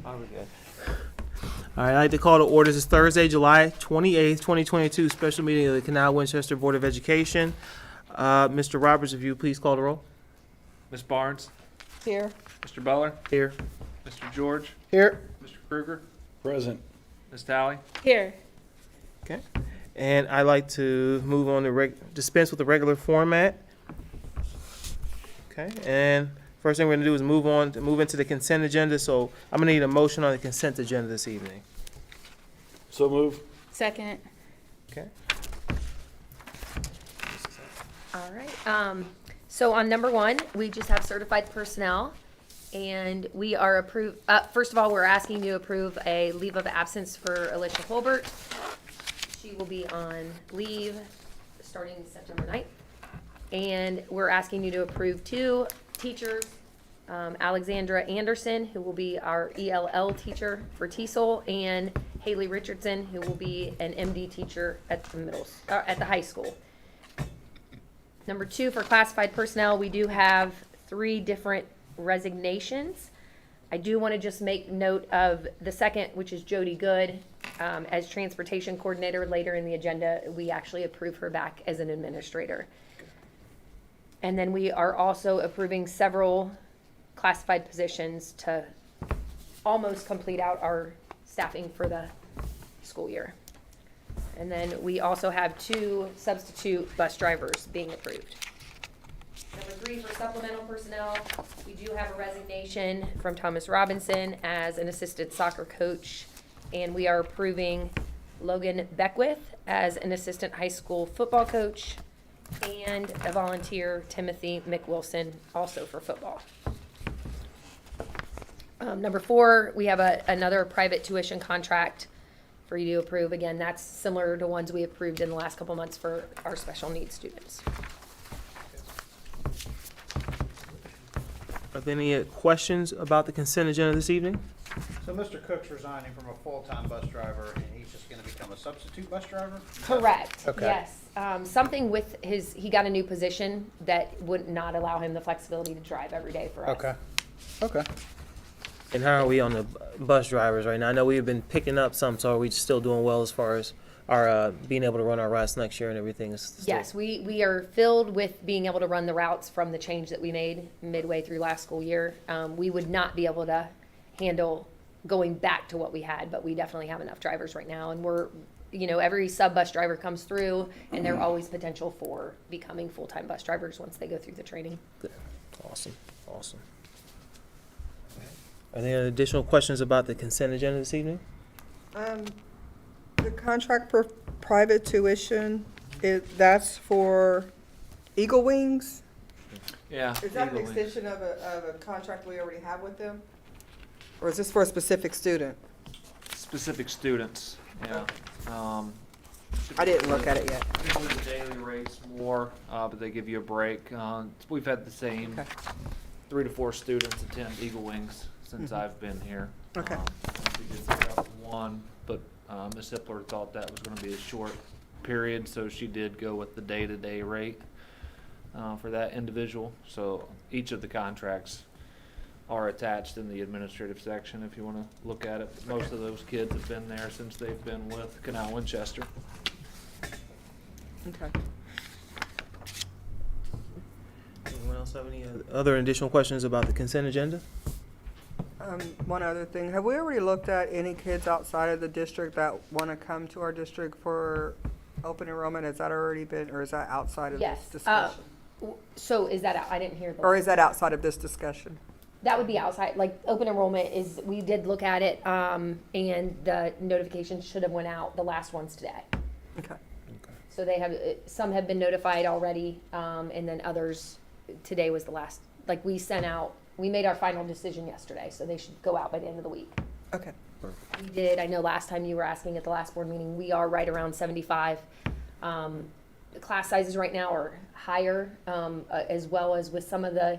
All right, I'd like to call to order this Thursday, July 28th, 2022, special meeting of the Canal Winchester Board of Education. Mr. Roberts, if you would please call the roll. Ms. Barnes? Here. Mr. Butler? Here. Mr. George? Here. Mr. Kruger? Present. Ms. Talley? Here. Okay. And I'd like to move on to dispense with the regular format. Okay, and first thing we're gonna do is move into the consent agenda, so I'm gonna need a motion on the consent agenda this evening. So move. Second. Okay. All right. So on number one, we just have certified personnel, and we are first of all, we're asking you to approve a leave of absence for Alicia Holbert. She will be on leave starting September 9th. And we're asking you to approve two teachers, Alexandra Anderson, who will be our ELL teacher for TESOL, and Haley Richardson, who will be an MD teacher at the high school. Number two, for classified personnel, we do have 3 different resignations. I do want to just make note of the second, which is Jody Good, as transportation coordinator. Later in the agenda, we actually approve her back as an administrator. And then we are also approving several classified positions to almost complete out our staffing for the school year. And then we also have 2 substitute bus drivers being approved. Number 3, for supplemental personnel, we do have a resignation from Thomas Robinson as an assistant soccer coach. And we are approving Logan Beckwith as an assistant high school football coach, and a volunteer, Timothy McWilson, also for football. Number 4, we have another private tuition contract for you to approve. Again, that's similar to ones we approved in the last couple months for our special needs students. Are there any questions about the consent agenda this evening? So Mr. Cook's resigning from a full-time bus driver, and he's just gonna become a substitute bus driver? Correct, Okay. yes. Something with he got a new position that would not allow him the flexibility to drive every day for us. Okay, okay. And how are we on the bus drivers right now? I know we've been picking up some, so are we still doing well as far as our being able to run our routes next year and everything? Yes, we are filled with being able to run the routes from the change that we made midway through last school year. We would not be able to handle going back to what we had, but we definitely have enough drivers right now, and we're, every sub bus driver comes through, and they're always potential for becoming full-time bus drivers once they go through the training. Good. Awesome. Are there any additional questions about the consent agenda this evening? The contract for private tuition, that's for Eagle Wings? Yeah. Is that an Eagle Wings. extension of a contract we already have with them? Or is this for a specific student? Specific students, yeah. I didn't look at it yet. Usually the daily rate's more, but they give you a break. We've had the same Okay. 3 to 4 students attend Eagle Wings since I've been here. Okay. We did pick up 1, but Ms. Hippler thought that was gonna be a short period, so she did go with the day-to-day rate for that individual. So each of the contracts are attached in the administrative section if you want to look at it. Most of those kids have been there since they've been with Canal Winchester. Okay. Anyone else have any other additional questions about the consent agenda? One other thing, have we already looked at any kids outside of the district that want to come to our district for open enrollment? Has that already been, or is that outside of this Yes. discussion? So is that, I didn't hear the. Or is that outside of this discussion? That would be outside, like, open enrollment is, we did look at it, and the notification should have went out, the last ones today. Okay. So they have, some have been notified already, and then others, today was the last, like, we made our final decision yesterday, so they should go out by the end of the week. Okay. We did, I know last time you were asking at the last board meeting, we are right around 75. The class sizes right now are higher, as well as with some of the,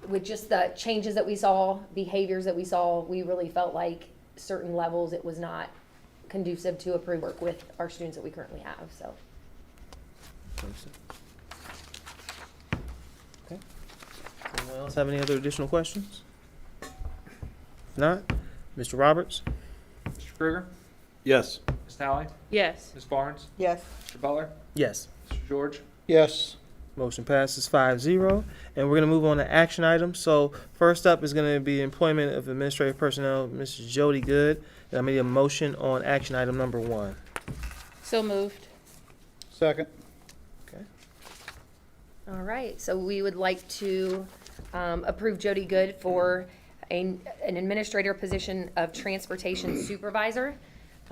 with just the changes that we saw, behaviors that we saw, we really felt like certain levels, it was not conducive to approve work with our students that we currently have, so. Okay. Anyone else have any other additional questions? If not, Mr. Roberts? Mr. Krueger, Yes. Ms. Tally, Yes. Ms. Barnes, Yes. Mr. Butler, Yes. Mr. George. Yes. Motion passes 5-0, and we're gonna move on to action items. So first up is gonna be employment of administrative personnel, Mrs. Jody Good. And I'm gonna need a motion on action item number 1. So moved. Second. All right, so we would like to approve Jody Good for an administrator position of transportation supervisor.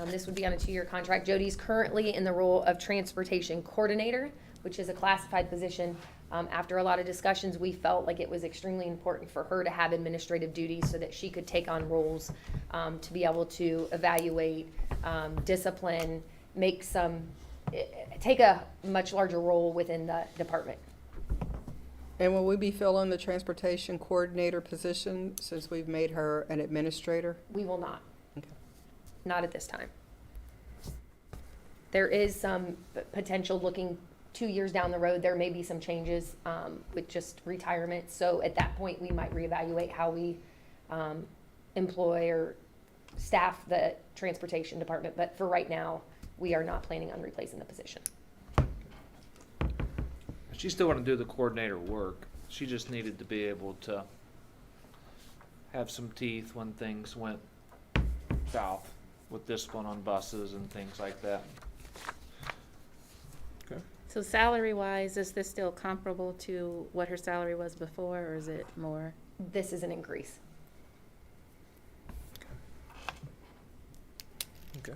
This would be on a 2-year contract. Jody's currently in the role of transportation coordinator, which is a classified position. After a lot of discussions, we felt like it was extremely important for her to have administrative duties so that she could take on roles to be able to evaluate, discipline, take a much larger role within the department. And will we be filling the transportation coordinator position since we've made her an administrator? We will not. Okay. Not at this time. There is some potential looking 2 years down the road, there may be some changes with just retirement. So at that point, we might reevaluate how we employ or staff the transportation department. But for right now, we are not planning on replacing the position. She still want to do the coordinator work. She just needed to be able to have some teeth when things went south with discipline on buses and things like that. So salary-wise, is this still comparable to what her salary was before, or is it more? This is an increase. Okay.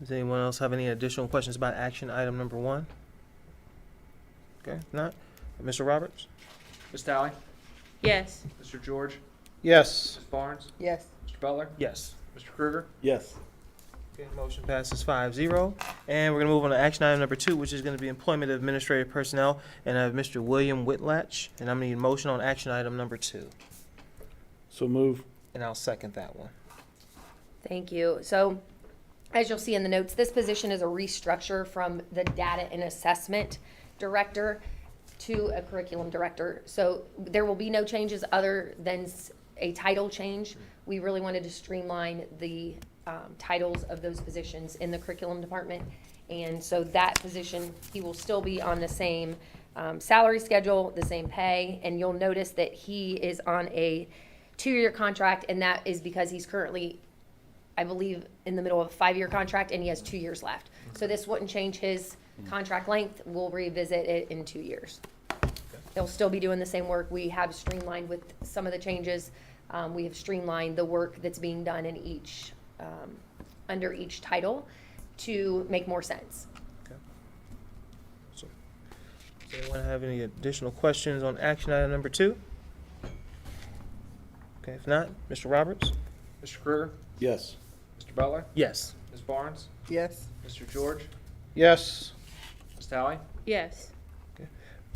Does anyone else have any additional questions about action item number 1? Okay, if not, Mr. Roberts? Ms. Tally, Yes. Mr. George, Yes. Ms. Barnes, Yes. Mr. Butler, Yes. Mr. Krueger. Yes. Okay, motion passes 5-0. And we're gonna move on to action item number 2, which is gonna be employment of administrative personnel, and I have Mr. William Whitlatch, and I'm gonna need a motion on action item number 2. So move. And I'll second that one. Thank you. So as you'll see in the notes, this position is a restructure from the data and assessment director to a curriculum director. So there will be no changes other than a title change. We really wanted to streamline the titles of those positions in the curriculum department. And so that position, he will still be on the same salary schedule, the same pay. And you'll notice that he is on a 2-year contract, and that is because he's currently, I believe, in the middle of a 5-year contract, and he has 2 years left. So this wouldn't change his contract length. We'll revisit it in 2 years. He'll still be doing the same work. We have streamlined with some of the changes. We have streamlined the work that's being done in each, under each title to make more sense. So, does anyone have any additional questions on action item number 2? Okay, if not, Mr. Roberts? Mr. Krueger, Yes. Mr. Butler, Yes. Ms. Barnes, Yes. Mr. George, Yes. Ms. Tally, Yes.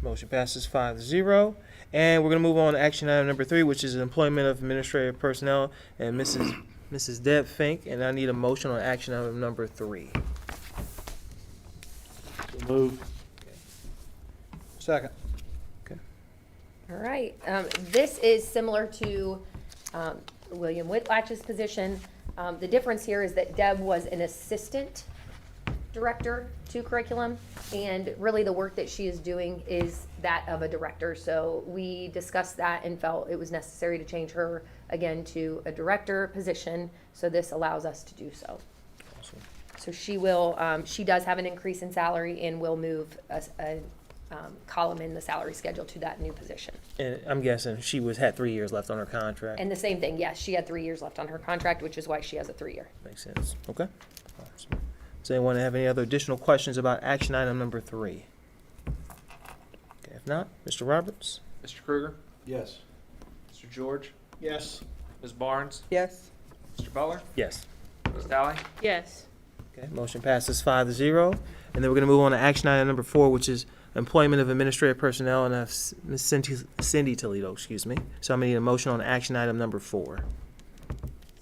Motion passes 5-0. And we're gonna move on to action item number 3, which is employment of administrative personnel and Mrs. Deb Fink, and I need a motion on action item number 3. So move. Second. All right, this is similar to William Whitlatch's position. The difference here is that Deb was an assistant director to curriculum, and really the work that she is doing is that of a director. So we discussed that and felt it was necessary to change her again to a director position, so this allows us to do so. Awesome. So she does have an increase in salary and will move a column in the salary schedule to that new position. And I'm guessing she had 3 years left on her contract. And the same thing, yes, she had 3 years left on her contract, which is why she has a 3-year. Makes sense. Okay. Awesome. Does anyone have any other additional questions about action item number 3? Okay, if not, Mr. Roberts? Mr. Krueger, Yes. Mr. George, Yes. Ms. Barnes, Yes. Mr. Butler, Yes. Ms. Tally, Yes. Okay, motion passes 5-0. And then we're gonna move on to action item number 4, which is employment of administrative personnel, and Ms. Cindy Toledo, excuse me. So I'm gonna need a motion on action item number 4.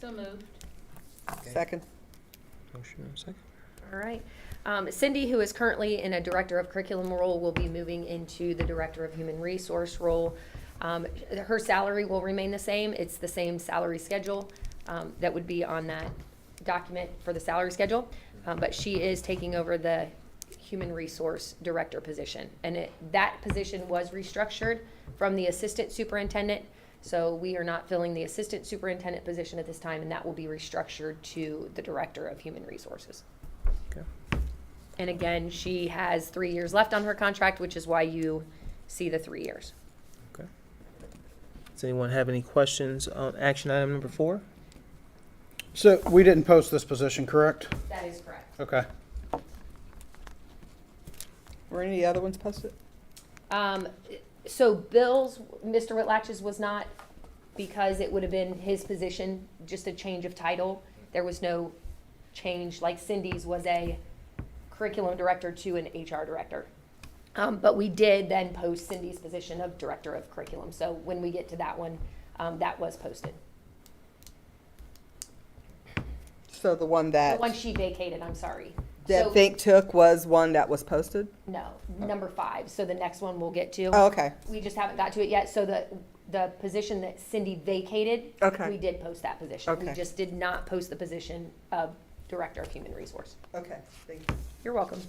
So moved. Second. Motion and a second. All right. Cindy, who is currently in a director of curriculum role, will be moving into the director of human resource role. Her salary will remain the same. It's the same salary schedule that would be on that document for the salary schedule. But she is taking over the Human Resource Director position. And that position was restructured from the Assistant Superintendent. So we are not filling the Assistant Superintendent position at this time, and that will be restructured to the Director of Human Resources. Okay. And again, she has 3 years left on her contract, which is why you see the 3 years. Okay. Does anyone have any questions on action item number 4? So we didn't post this position, correct? That is correct. Okay. Were any other ones posted? So Bill's, Mr. Whitlatch's was not, because it would have been his position, just a change of title. There was no change, like Cindy's was a curriculum director to an HR director. But we did then post Cindy's position of director of curriculum. So when we get to that one, that was posted. So the one The that one she vacated, I'm sorry. that So- Fink took was one that was posted? No, number 5. So the next one we'll get to. Oh, okay. We just haven't got to it yet. So the position that Cindy vacated, Okay. we did post that position. We Okay. just did not post the position of Director of Human Resource. Okay, thank you. You're welcome.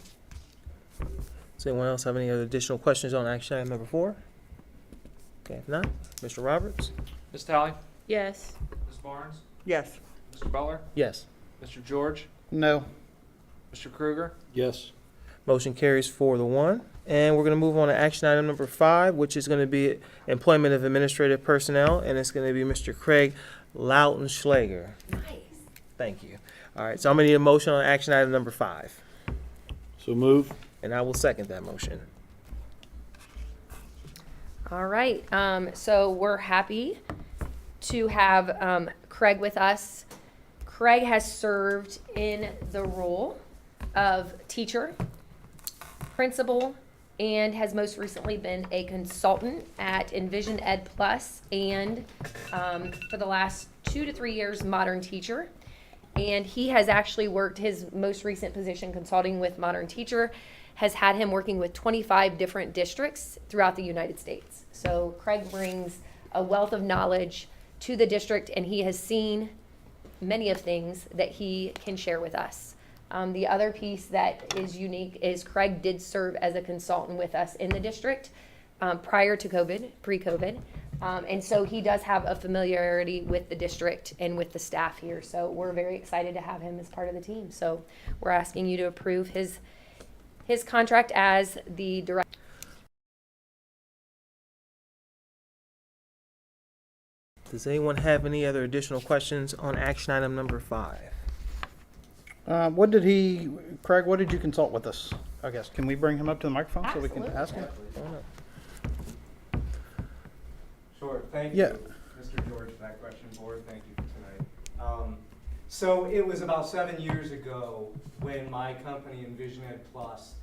Does anyone else have any other additional questions on action item number 4? Okay, if not, Mr. Roberts? Ms. Tally? Yes. Ms. Barnes? Yes. Mr. Butler? Yes. Mr. George? No. Mr. Krueger? Yes. Motion carries 4-1. And we're going to move on to action item number 5, which is going to be employment of administrative personnel, and it's going to be Mr. Craig Lautenschlager. Nice. Thank you. All right, so I'm going to need a motion on action item number 5, So move. and I will second that motion. All right. So we're happy to have Craig with us. Craig has served in the role of teacher, principal, and has most recently been a consultant at Envision Ed Plus, and for the last 2 to 3 years, Modern Teacher. And he has actually worked, his most recent position consulting with Modern Teacher has had him working with 25 different districts throughout the United States. So Craig brings a wealth of knowledge to the district, and he has seen many of things that he can share with us. The other piece that is unique is Craig did serve as a consultant with us in the district prior to COVID, pre-COVID. And so he does have a familiarity with the district and with the staff here. So we're very excited to have him as part of the team. So we're asking you to approve his contract as the director. Does anyone have any other additional questions on action item number 5? Craig, what did you consult with us? I guess, can we bring him up to the microphone so we can Absolutely. ask him? Sure, thank Yeah. you, Mr. George, for that question, board, thank you for tonight. So it was about 7 years ago when my company, Envision Ed Plus,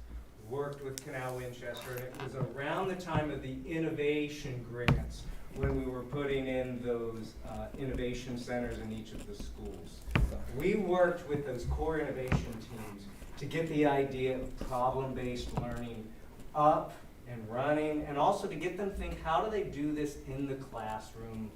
worked with Canal Winchester, and it was around the time of the innovation grants when we were putting in those innovation centers in each of the schools. We worked with those core innovation teams to get the idea of problem-based learning up and running, and also to get them to think, how do they do this in the classroom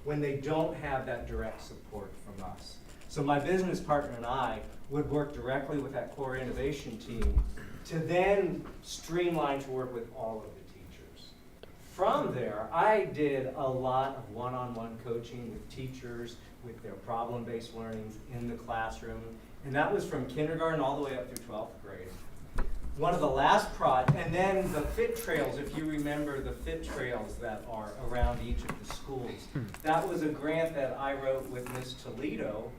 when they don't have that direct support from us? So my business partner and I would work directly with that core innovation team to then streamline to work with all of the teachers. From there, I did a lot of one-on-one coaching with teachers with their problem-based learnings in the classroom, and that was from kindergarten all the way up through 12th grade. One of the last and then the fit trails, if you remember the fit trails that are around each of the schools. That was a grant that I wrote with Ms. Toledo,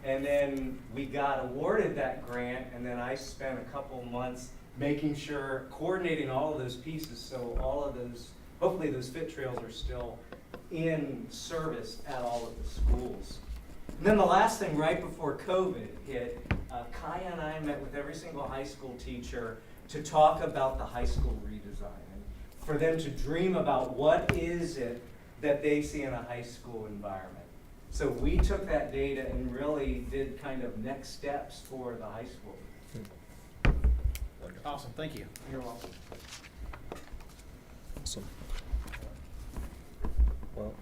and then we got awarded that grant, and then I spent a couple months making sure, coordinating all of those pieces, so all of those, hopefully those fit trails are still in service at all of the schools. And then the last thing, right before COVID hit, Kaya and I met with every single high school teacher to talk about the high school redesign, and for them to dream about what is it that they see in a high school environment. So we took that data and really did kind of next steps for the high school. Awesome, thank you. You're welcome. Awesome. Well,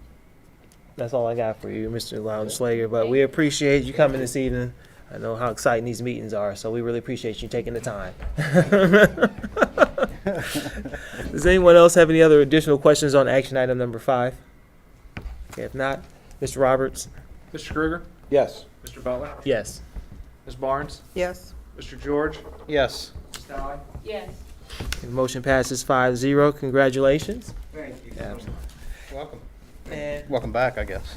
that's all I got for you, Mr. Lounge-Slager, but we appreciate you coming this evening. I know how exciting these meetings are, so we really appreciate you taking the time. Does anyone else have any other additional questions on action item number 5? Okay, if not, Mr. Roberts? Mr. Krueger, Yes. Mr. Butler, Yes. Ms. Barnes, Yes. Mr. George, Yes. Ms. Dowling. Yes. The motion passes 5-0. Congratulations. Thank you so much. Welcome. And Welcome back, I guess.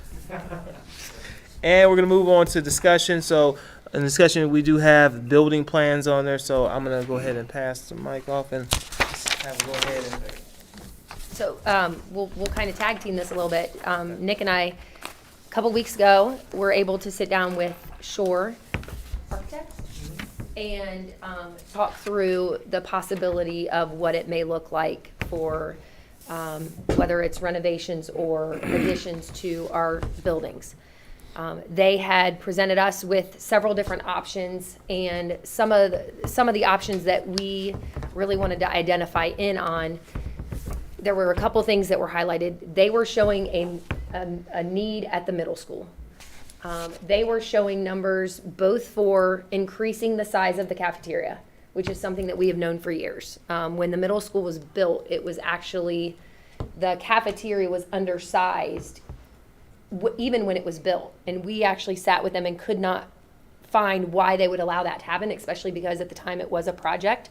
we're gonna move on to discussion. So in discussion, we do have building plans on there. So I'm gonna go ahead and pass the mic off and have a go ahead and. So, we'll kind of tag team this a little bit. Nick and I, a couple weeks ago, were able to sit down with Shore Architects and, talk through the possibility of what it may look like for, whether it's renovations or additions to our buildings. They had presented us with several different options, and some of the options that we really wanted to identify in on, there were a couple things that were highlighted. They were showing a need at the middle school. They were showing numbers both for increasing the size of the cafeteria, which is something that we have known for years. When the middle school was built, it was actually, the cafeteria was undersized even when it was built. And we actually sat with them and could not find why they would allow that to happen, especially because at the time it was a project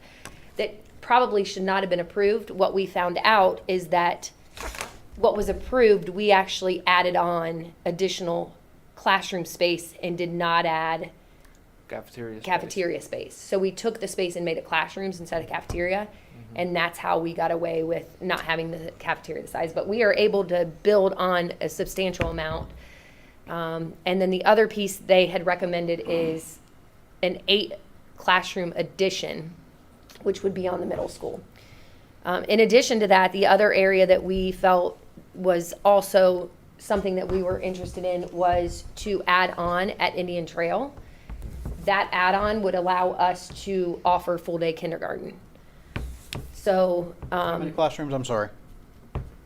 that probably should not have been approved. What we found out is that what was approved, we actually added on additional classroom space and did not add cafeteria space. So we took the space and made it classrooms instead of cafeteria. And that's how we got away with not having the cafeteria the size. But we are able to build on a substantial amount. And then the other piece they had recommended is an 8 classroom addition, which would be on the middle school. In addition to that, the other area that we felt was also something that we were interested in was to add on at Indian Trail. That add-on would allow us to offer full-day kindergarten. So, How many classrooms? I'm sorry.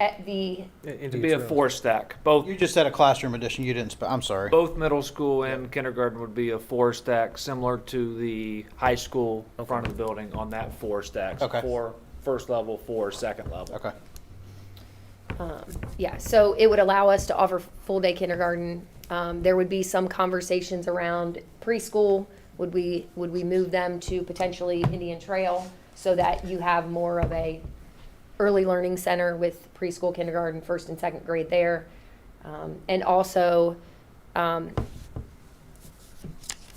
at the, To be a 4-stack. Both You just said a classroom addition. You didn't. I'm sorry. both middle school and kindergarten would be a 4-stack, similar to the high school front of the building on that 4 stacks. Okay. 4 first level, 4 second level. Okay. yeah, so it would allow us to offer full-day kindergarten. There would be some conversations around preschool. Would we move them to potentially Indian Trail so that you have more of a early learning center with preschool, kindergarten, 1st and 2nd grade there. And also,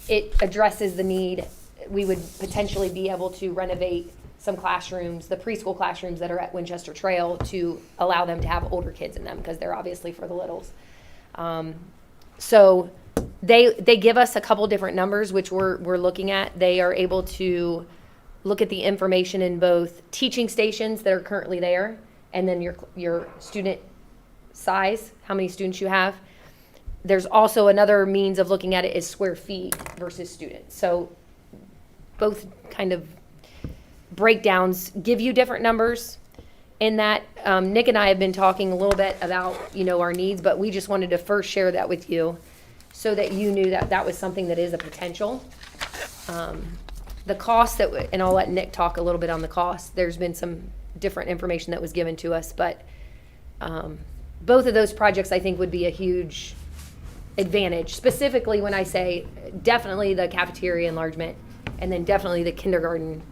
it addresses the need, we would potentially be able to renovate some classrooms, the preschool classrooms that are at Winchester Trail, to allow them to have older kids in them, because they're obviously for the littles. So they give us a couple different numbers, which we're looking at. They are able to look at the information in both teaching stations that are currently there, and then your student size, how many students you have. There's also another means of looking at it is square feet versus students. So both kind of breakdowns give you different numbers. In that, Nick and I have been talking a little bit about, our needs, but we just wanted to first share that with you so that you knew that that was something that is a potential. The cost and I'll let Nick talk a little bit on the cost. There's been some different information that was given to us, but both of those projects I think would be a huge advantage. Specifically when I say definitely the cafeteria enlargement and then definitely the kindergarten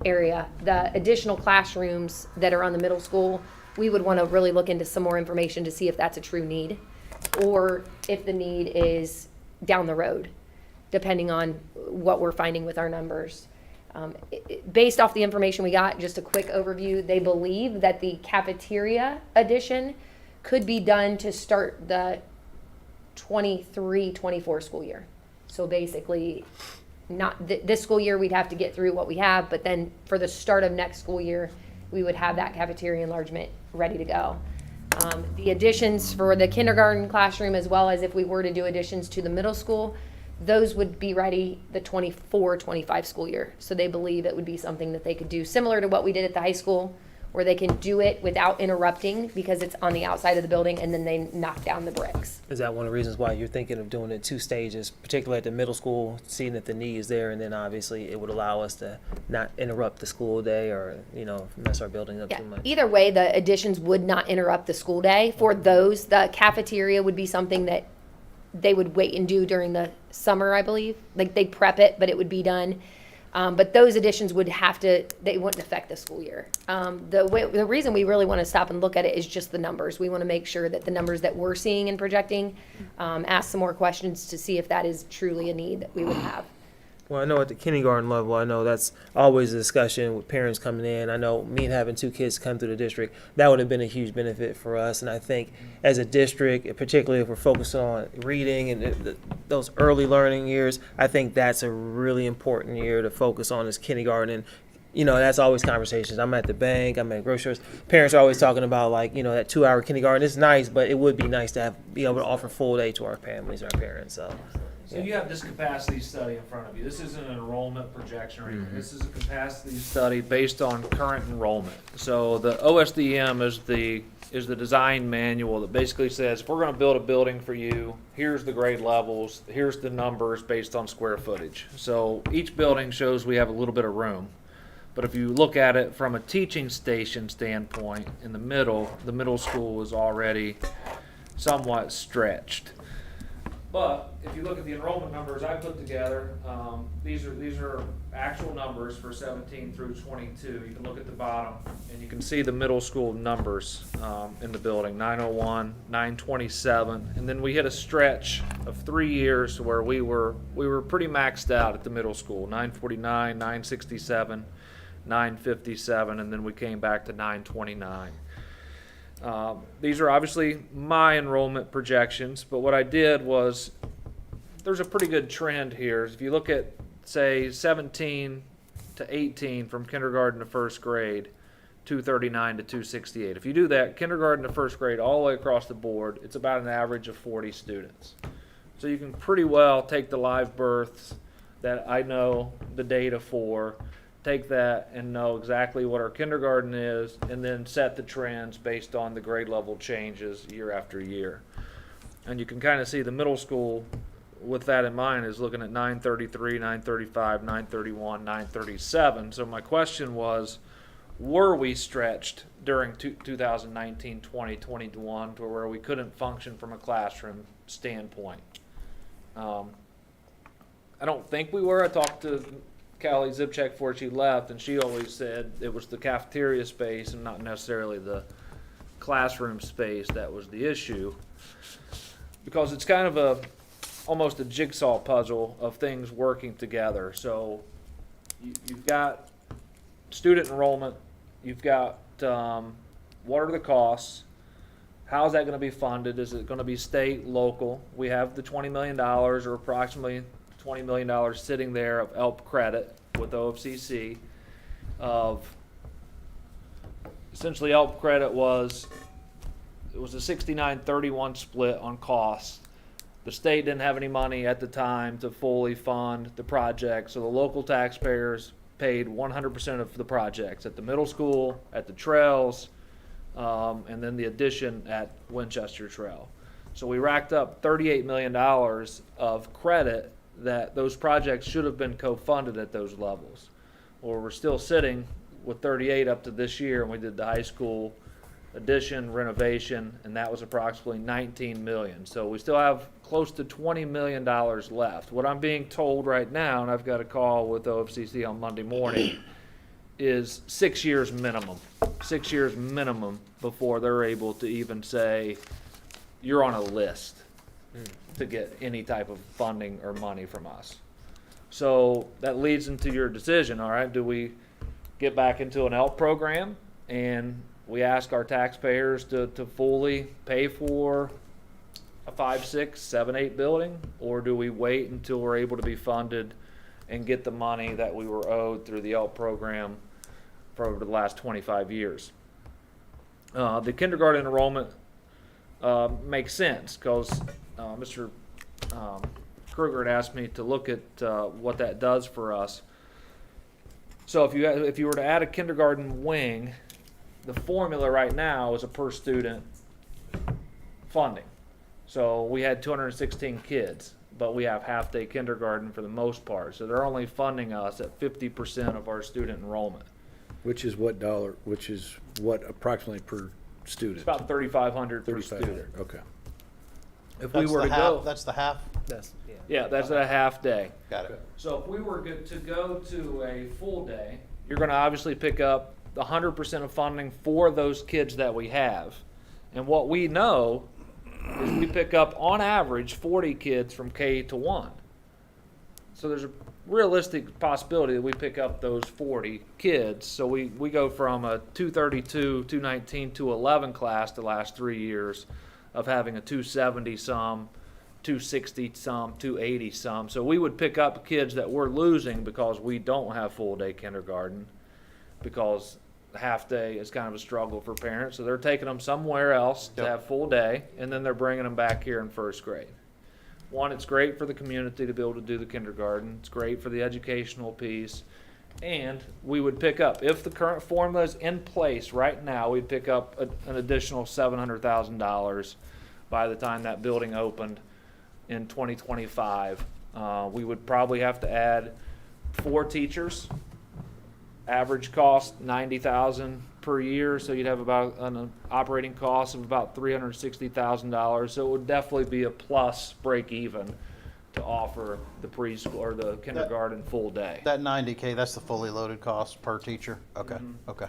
area. The additional classrooms that are on the middle school, we would want to really look into some more information to see if that's a true need or if the need is down the road, depending on what we're finding with our numbers. Based off the information we got, just a quick overview, they believe that the cafeteria addition could be done to start the 23-24 school year. So basically, not this school year, we'd have to get through what we have, but then for the start of next school year, we would have that cafeteria enlargement ready to go. The additions for the kindergarten classroom, as well as if we were to do additions to the middle school, those would be ready the 24-25 school year. So they believe it would be something that they could do similar to what we did at the high school, where they can do it without interrupting because it's on the outside of the building, and then they knock down the bricks. Is that one of the reasons why you're thinking of doing it 2 stages, particularly at the middle school, seeing that the need is there, and then obviously it would allow us to not interrupt the school day or, mess our building up Yeah, too much? either way, the additions would not interrupt the school day. For those, the cafeteria would be something that they would wait and do during the summer, I believe. Like, they'd prep it, but it would be done. But those additions would they wouldn't affect the school year. The reason we really want to stop and look at it is just the numbers. We want to make sure that the numbers that we're seeing and projecting, ask some more questions to see if that is truly a need that we would have. Well, I know at the kindergarten level, I know that's always a discussion with parents coming in. I know me having 2 kids come through the district, that would have been a huge benefit for us. And I think as a district, particularly if we're focused on reading and those early learning years, I think that's a really important year to focus on is kindergarten. And that's always conversations. I'm at the bank, I'm at grocery stores. Parents are always talking about that 2-hour kindergarten. It's nice, but it would be nice to be able to offer full day to our families, our parents. So you have this capacity study in front of you. This isn't an enrollment projection or anything. This is a capacity study based on current enrollment. So the OSDM is the design manual that basically says, if we're going to build a building for you, here's the grade levels, here's the numbers based on square footage. So each building shows we have a little bit of room. But if you look at it from a teaching station standpoint, in the middle school is already somewhat stretched. But if you look at the enrollment numbers I put together, these are actual numbers for 17 through 22. You can look at the bottom and you can see the middle school numbers in the building, 901, 927, and then we hit a stretch of 3 years where we were pretty maxed out at the middle school, 949, 967, 957, and then we came back to 929. These are obviously my enrollment projections, but what I did was, there's a pretty good trend here. If you look at, say, 17 to 18 from kindergarten to first grade, 239 to 268. If you do that, kindergarten to first grade all the way across the board, it's about an average of 40 students. So you can pretty well take the live births that I know the data for, take that and know exactly what our kindergarten is, and then set the trends based on the grade level changes year after year. And you can kind of see the middle school with that in mind is looking at 933, 935, 931, 937. So my question was, were we stretched during 2019, 20, 21 to where we couldn't function from a classroom standpoint? I don't think we were. I talked to Callie Zipchek before she left, and she always said it was the cafeteria space and not necessarily the classroom space that was the issue, because it's kind of almost a jigsaw puzzle of things working together. So you've got student enrollment, you've got what are the costs, how is that going to be funded, is it going to be state, local? We have the $20 million or approximately $20 million sitting there of ELP credit with OFCC. Essentially ELP credit was a 69-31 split on costs. The state didn't have any money at the time to fully fund the project, so the local taxpayers paid 100% of the projects at the middle school, at the trails, and then the addition at Winchester Trail. So we racked up $38 million of credit that those projects should have been co-funded at those levels. Or we're still sitting with 38 up to this year, and we did the high school addition, renovation, and that was approximately 19 million. So we still have close to $20 million left. What I'm being told right now, and I've got a call with OFCC on Monday morning, is 6 years minimum. 6 years minimum before they're able to even say, you're on a list to get any type of funding or money from us. So that leads into your decision, all right? Do we get back into an ELP program and we ask our taxpayers to fully pay for a 5, 6, 7, 8 building? Or do we wait until we're able to be funded and get the money that we were owed through the ELP program for over the last 25 years? The kindergarten enrollment makes sense because Mr. Kruger had asked me to look at what that does for us. So if you were to add a kindergarten wing, the formula right now is a per student funding. So we had 216 kids, but we have half-day kindergarten for the most part. So they're only funding us at 50% of our student enrollment. Which is what dollar, which is what approximately per student? It's about 3,500 per 3,500, student. okay. If we That's were the to half, go, that's the half? That's, yeah. yeah, that's a half day. Got it. So if we were to go to a full day, you're gonna obviously pick up the 100% of funding for those kids that we have. And what we know is we pick up, on average, 40 kids from K to 1. So there's a realistic possibility that we pick up those 40 kids. So we go from a 232, 219, 211 class the last 3 years of having a 270 some, 260 some, 280 some. So we would pick up kids that we're losing because we don't have full day kindergarten, because half day is kind of a struggle for parents. So they're taking them somewhere else to have full day, and then they're bringing them back here in first grade. One, it's great for the community to be able to do the kindergarten. It's great for the educational piece. And we would pick up, if the current formula is in place right now, we'd pick up an additional $700,000 by the time that building opened in 2025. We would probably have to add 4 teachers. Average cost $90,000 per year, so you'd have about an operating cost of about $360,000. So it would definitely be a plus break even to offer the preschool or the kindergarten full day. That 90K, that's the fully loaded cost per teacher? Okay, okay.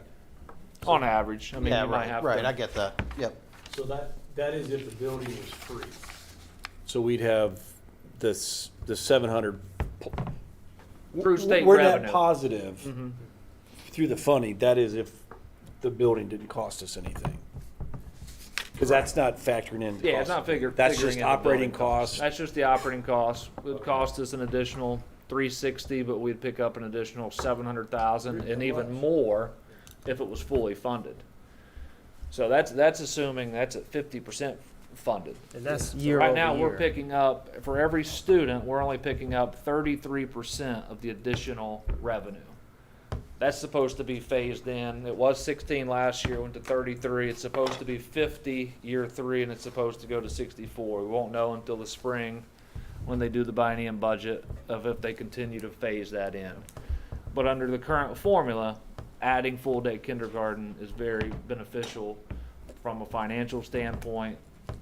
On average, I mean, Yeah, you might right, have right, to. I get that, yep. So that is if the building was free. So we'd have the 700. Through state We're revenue. net positive Mhm. through the funding. That is if the building didn't cost us anything. Because that's not factoring in. the Yeah, it's cost. not figuring. That's figuring just in the operating building costs. That's just the operating costs. It would cost us an additional $360, but we'd pick up an additional $700,000 and even more if it was fully funded. So that's assuming that's at 50% funded. And that's So year right over now, we're year. picking up, for every student, we're only picking up 33% of the additional revenue. That's supposed to be phased in. It was 16 last year, went to 33. It's supposed to be 50 year 3, and it's supposed to go to 64. We won't know until the spring when they do the biennium budget of if they continue to phase that in. But under the current formula, adding full day kindergarten is very beneficial from a financial standpoint,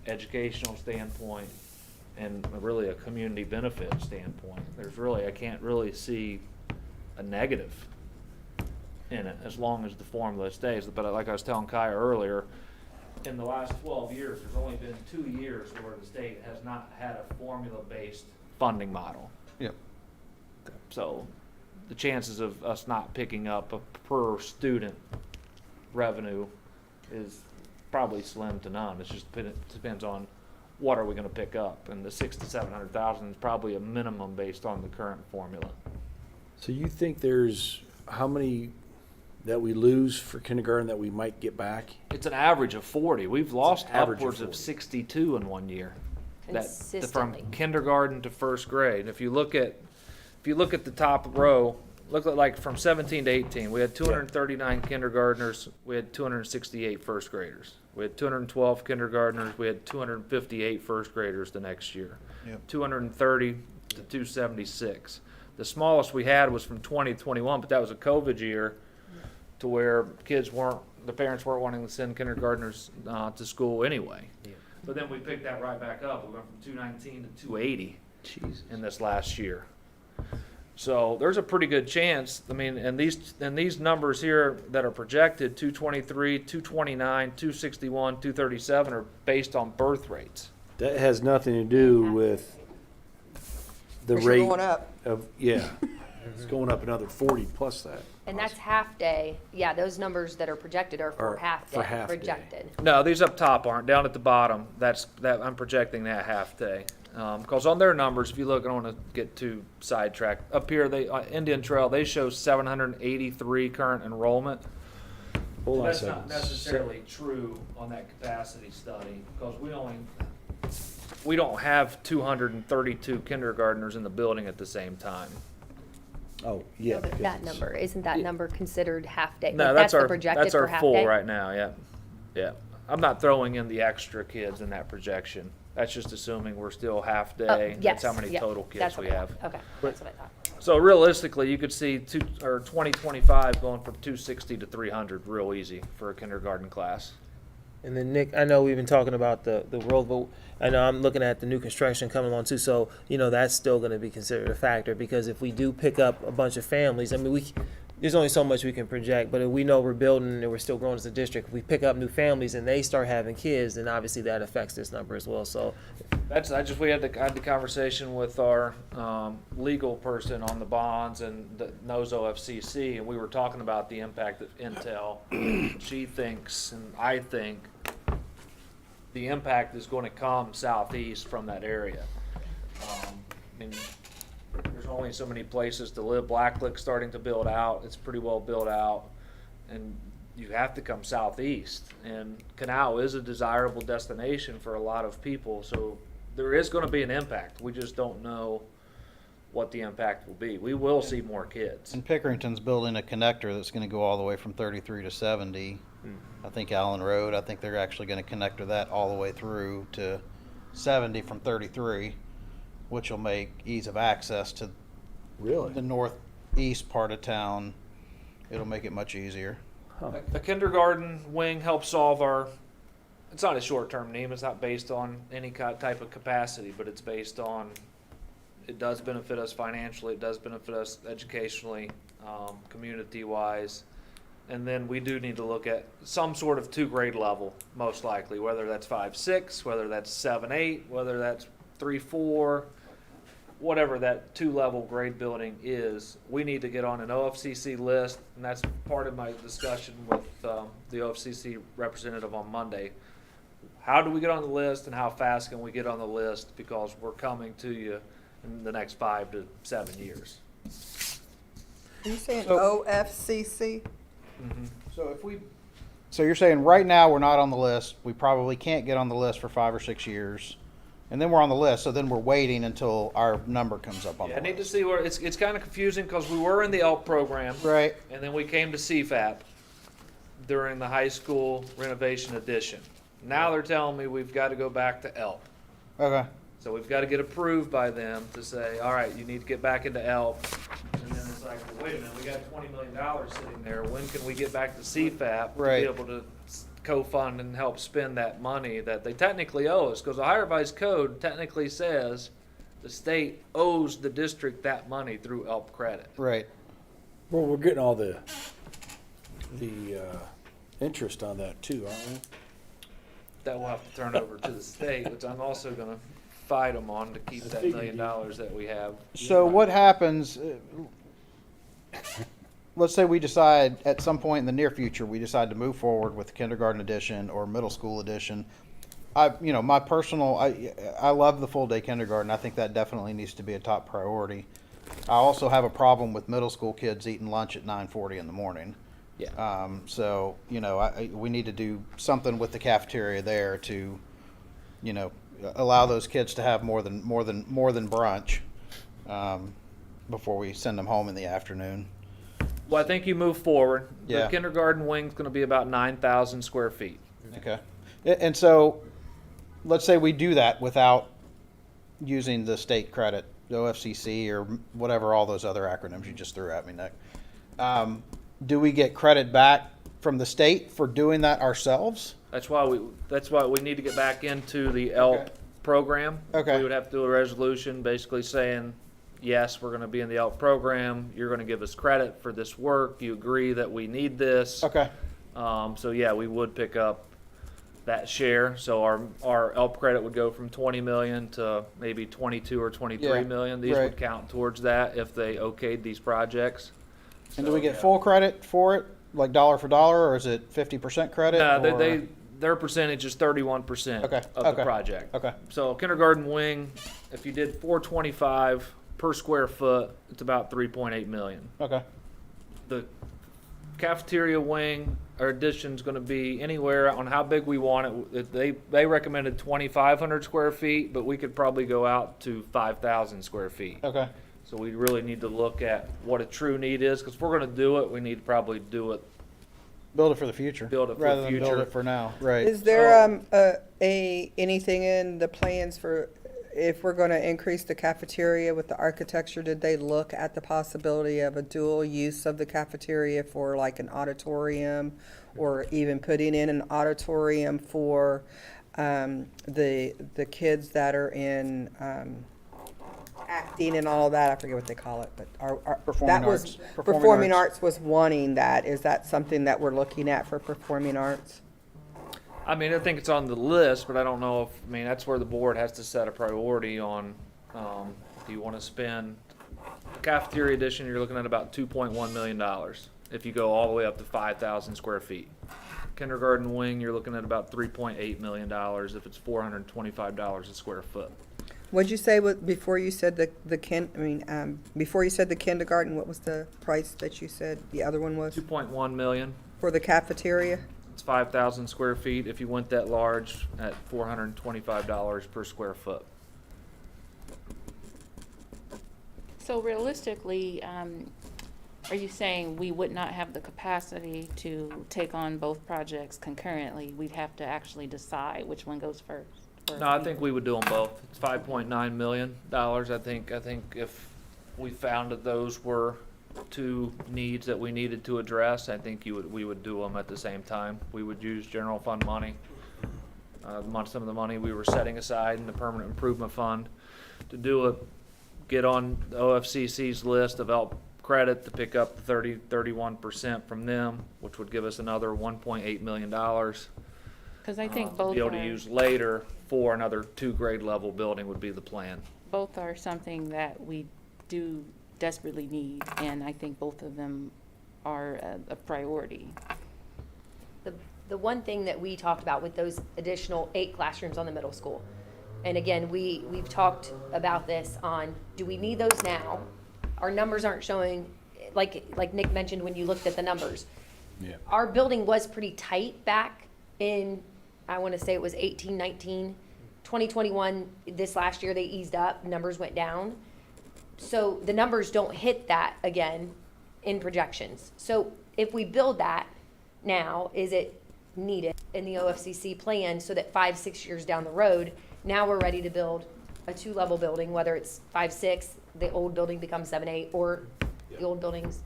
educational standpoint, and really a community benefit standpoint. I can't really see a negative in it as long as the formula stays. But like I was telling Kaya earlier, in the last 12 years, there's only been 2 years where the state has not had a formula-based funding model. Yep. So the chances of us not picking up a per student revenue is probably slim to none. It depends on what are we going to pick up, and the 600,000 to 700,000 is probably a minimum based on the current formula. So you think there's how many that we lose for kindergarten that we might get back? It's an average of 40. We've lost average of upwards of 40. 62 in 1 year. From Consistently. kindergarten to first grade. If you look at the top row, look at like from 17 to 18, we had 239 kindergartners, we had 268 first graders. We had 212 kindergartners, we had 258 first graders the next year. Yep. 230 to 276. The smallest we had was from 2021, but that was a COVID year to where the parents weren't wanting to send kindergartners to school anyway. Yeah. But then we picked that right back up. We went from 219 to 280 in this last year. So there's a pretty good chance. I mean, and these numbers here that are projected, 223, 229, 261, 237, are based on birth rates. That has nothing to do with the They're rate going up. of, yeah. It's going up another 40 plus that. And that's half day. Yeah, those numbers that are projected are for Are half for day half day. projected. No, these up top aren't. Down at the bottom, I'm projecting that half day. Because on their numbers, if you look, I don't want to get too sidetracked. Up here, Indian Trail, they show 783 current enrollment. Hold on a That's second. not necessarily true on that capacity study, because we don't have 232 kindergartners in the building at the same time. Oh, yeah. But that number, isn't that number considered half day? No, Like, that's the our, projected that's for our half full day? right now, yeah. Yeah. I'm not throwing in the extra kids in that projection. That's just assuming we're still half Oh, day. yes, That's how many yeah, total kids that's we what I have. thought. Okay, that's what I thought. So realistically, you could see 2025 going from 260 to 300 real easy for a kindergarten class. And then Nick, I know we've been talking about the road, but I know I'm looking at the new construction coming along too. So, that's still going to be considered a factor, because if we do pick up a bunch of families, I mean, there's only so much we can project, but if we know we're building and we're still growing as a district, if we pick up new families and they start having kids, then obviously that affects this number as well. So, We had the conversation with our legal person on the bonds and that knows OFCC, and we were talking about the impact of Intel. She thinks, and I think, the impact is going to come southeast from that area. I mean, there's only so many places to live. Blacklick's starting to build out. It's pretty well built out. And you have to come southeast. And Canal is a desirable destination for a lot of people. So there is going to be an impact. We just don't know what the impact will be. We will see more kids. And Pickerington's building a connector that's gonna go all the way from 33 to 70. I think Allen Road, I think they're actually gonna connector that all the way through to 70 from 33, which will make ease of access to Really? the northeast part of town. It'll make it much easier. A kindergarten wing helps solve it's not a short-term need. It's not based on any type of capacity, but it's based on, it does benefit us financially, it does benefit us educationally, community-wise. And then we do need to look at some sort of 2-grade level, most likely, whether that's 5-6, whether that's 7-8, whether that's 3-4, whatever that 2-level grade building is. We need to get on an OFCC list, and that's part of my discussion with the OFCC representative on Monday. How do we get on the list, and how fast can we get on the list? Because we're coming to you in the next 5 to 7 years. Are you saying So- OFCC? So you're saying right now we're not on the list. We probably can't get on the list for 5 or 6 years. And then we're on the list, so then we're waiting until our number comes up on Yeah, the I need to list. see where, it's kind of confusing because we were in the ELP program. Right. And then we came to CFAP during the high school renovation edition. Now they're telling me we've got to go back to ELP. Okay. So we've got to get approved by them to say, all right, you need to get back into ELP. And then it's like, well, wait a minute, we got $20 million sitting there. When can we get back to CFAP to Right. be able to co-fund and help spend that money that they technically owe us? Because the Higher Revised Code technically says the state owes the district that money through ELP credit. Right. Well, we're getting all the interest on that too, aren't we? That we'll have to turn over to the state, which I'm also going to fight them on to keep that $1 million that we have. So what happens, let's say we decide at some point in the near future, we decide to move forward with the kindergarten edition or middle school edition. I love the full day kindergarten. I think that definitely needs to be a top priority. I also have a problem with middle school kids eating lunch at 9:40 in the morning. Yeah. So, we need to do something with the cafeteria there to, allow those kids to have more than brunch, before we send them home in the afternoon. Well, I think you move forward. The Yeah. kindergarten wing's going to be about 9,000 square feet. Okay. And so, let's say we do that without using the state credit, the OFCC or whatever, all those other acronyms you just threw at me, Nick. Do we get credit back from the state for doing that ourselves? That's why we need to get back into the ELP Okay. program. Okay. We would have to do a resolution basically saying, yes, we're going to be in the ELP program. You're going to give us credit for this work. You agree that we need this. Okay. So yeah, we would pick up that share. So our ELP credit would go from 20 million to maybe 22 or 23 Yeah, million. These right. would count towards that if they okayed these projects. And do we get yeah. full credit for it, like dollar for dollar, or is it 50% credit? No, or- their percentage is 31% Okay, of okay, the project. Okay. So kindergarten wing, if you did 425 per square foot, it's about 3.8 million. Okay. The cafeteria wing or addition is going to be anywhere on how big we want it. They recommended 2,500 square feet, but we could probably go out to 5,000 square feet. Okay. So we really need to look at what a true need is, because if we're gonna do it, we need to probably do it. Build it for the future. Build it for rather the than build future. it for now. Right. Is there anything in the plans for if we're going to increase the cafeteria with the architecture? Did they look at the possibility of a dual use of the cafeteria for like an auditorium, or even putting in an auditorium for the kids that are in acting and all that? I forget what they call it, but Performing that was arts. performing arts was wanting that. Is that something that we're looking at for performing arts? I mean, I think it's on the list, but I don't know if, I mean, that's where the board has to set a priority on, if you wanna spend, cafeteria addition, you're looking at about $2.1 million, if you go all the way up to 5,000 square feet. Kindergarten wing, you're looking at about $3.8 million if it's $425 a square foot. What'd you say before you said before you said the kindergarten, what was the price that you said the other one was 2.1 million, for the cafeteria? it's 5,000 square feet, if you went that large, at $425 per square foot. So realistically, are you saying we would not have the capacity to take on both projects concurrently? We'd have to actually decide which one goes first? or- No, I think we would do them both. It's $5.9 million. I think if we found that those were two needs that we needed to address, I think we would do them at the same time. We would use general fund money, some of the money we were setting aside in the permanent improvement fund to get on the OFCC's list of help credit to pick up 31% from them, which would give us another $1.8 million. Because I think To both be able to are, use later for another 2 grade level building would be the plan. both are something that we do desperately need, and I think both of them are a priority. The one thing that we talked about with those additional 8 classrooms on the middle school, and again, we've talked about this on, do we need those now? Our numbers aren't showing, like Nick mentioned when you looked at the numbers. Yeah. Our building was pretty tight back in, I want to say it was 18, 19, 2021, this last year they eased up, numbers went down. So the numbers don't hit that again in projections. So if we build that now, is it needed in the OFCC plan so that 5-6 years down the road, now we're ready to build a 2-level building, whether it's 5-6, the old building becomes 7-8, or the old building's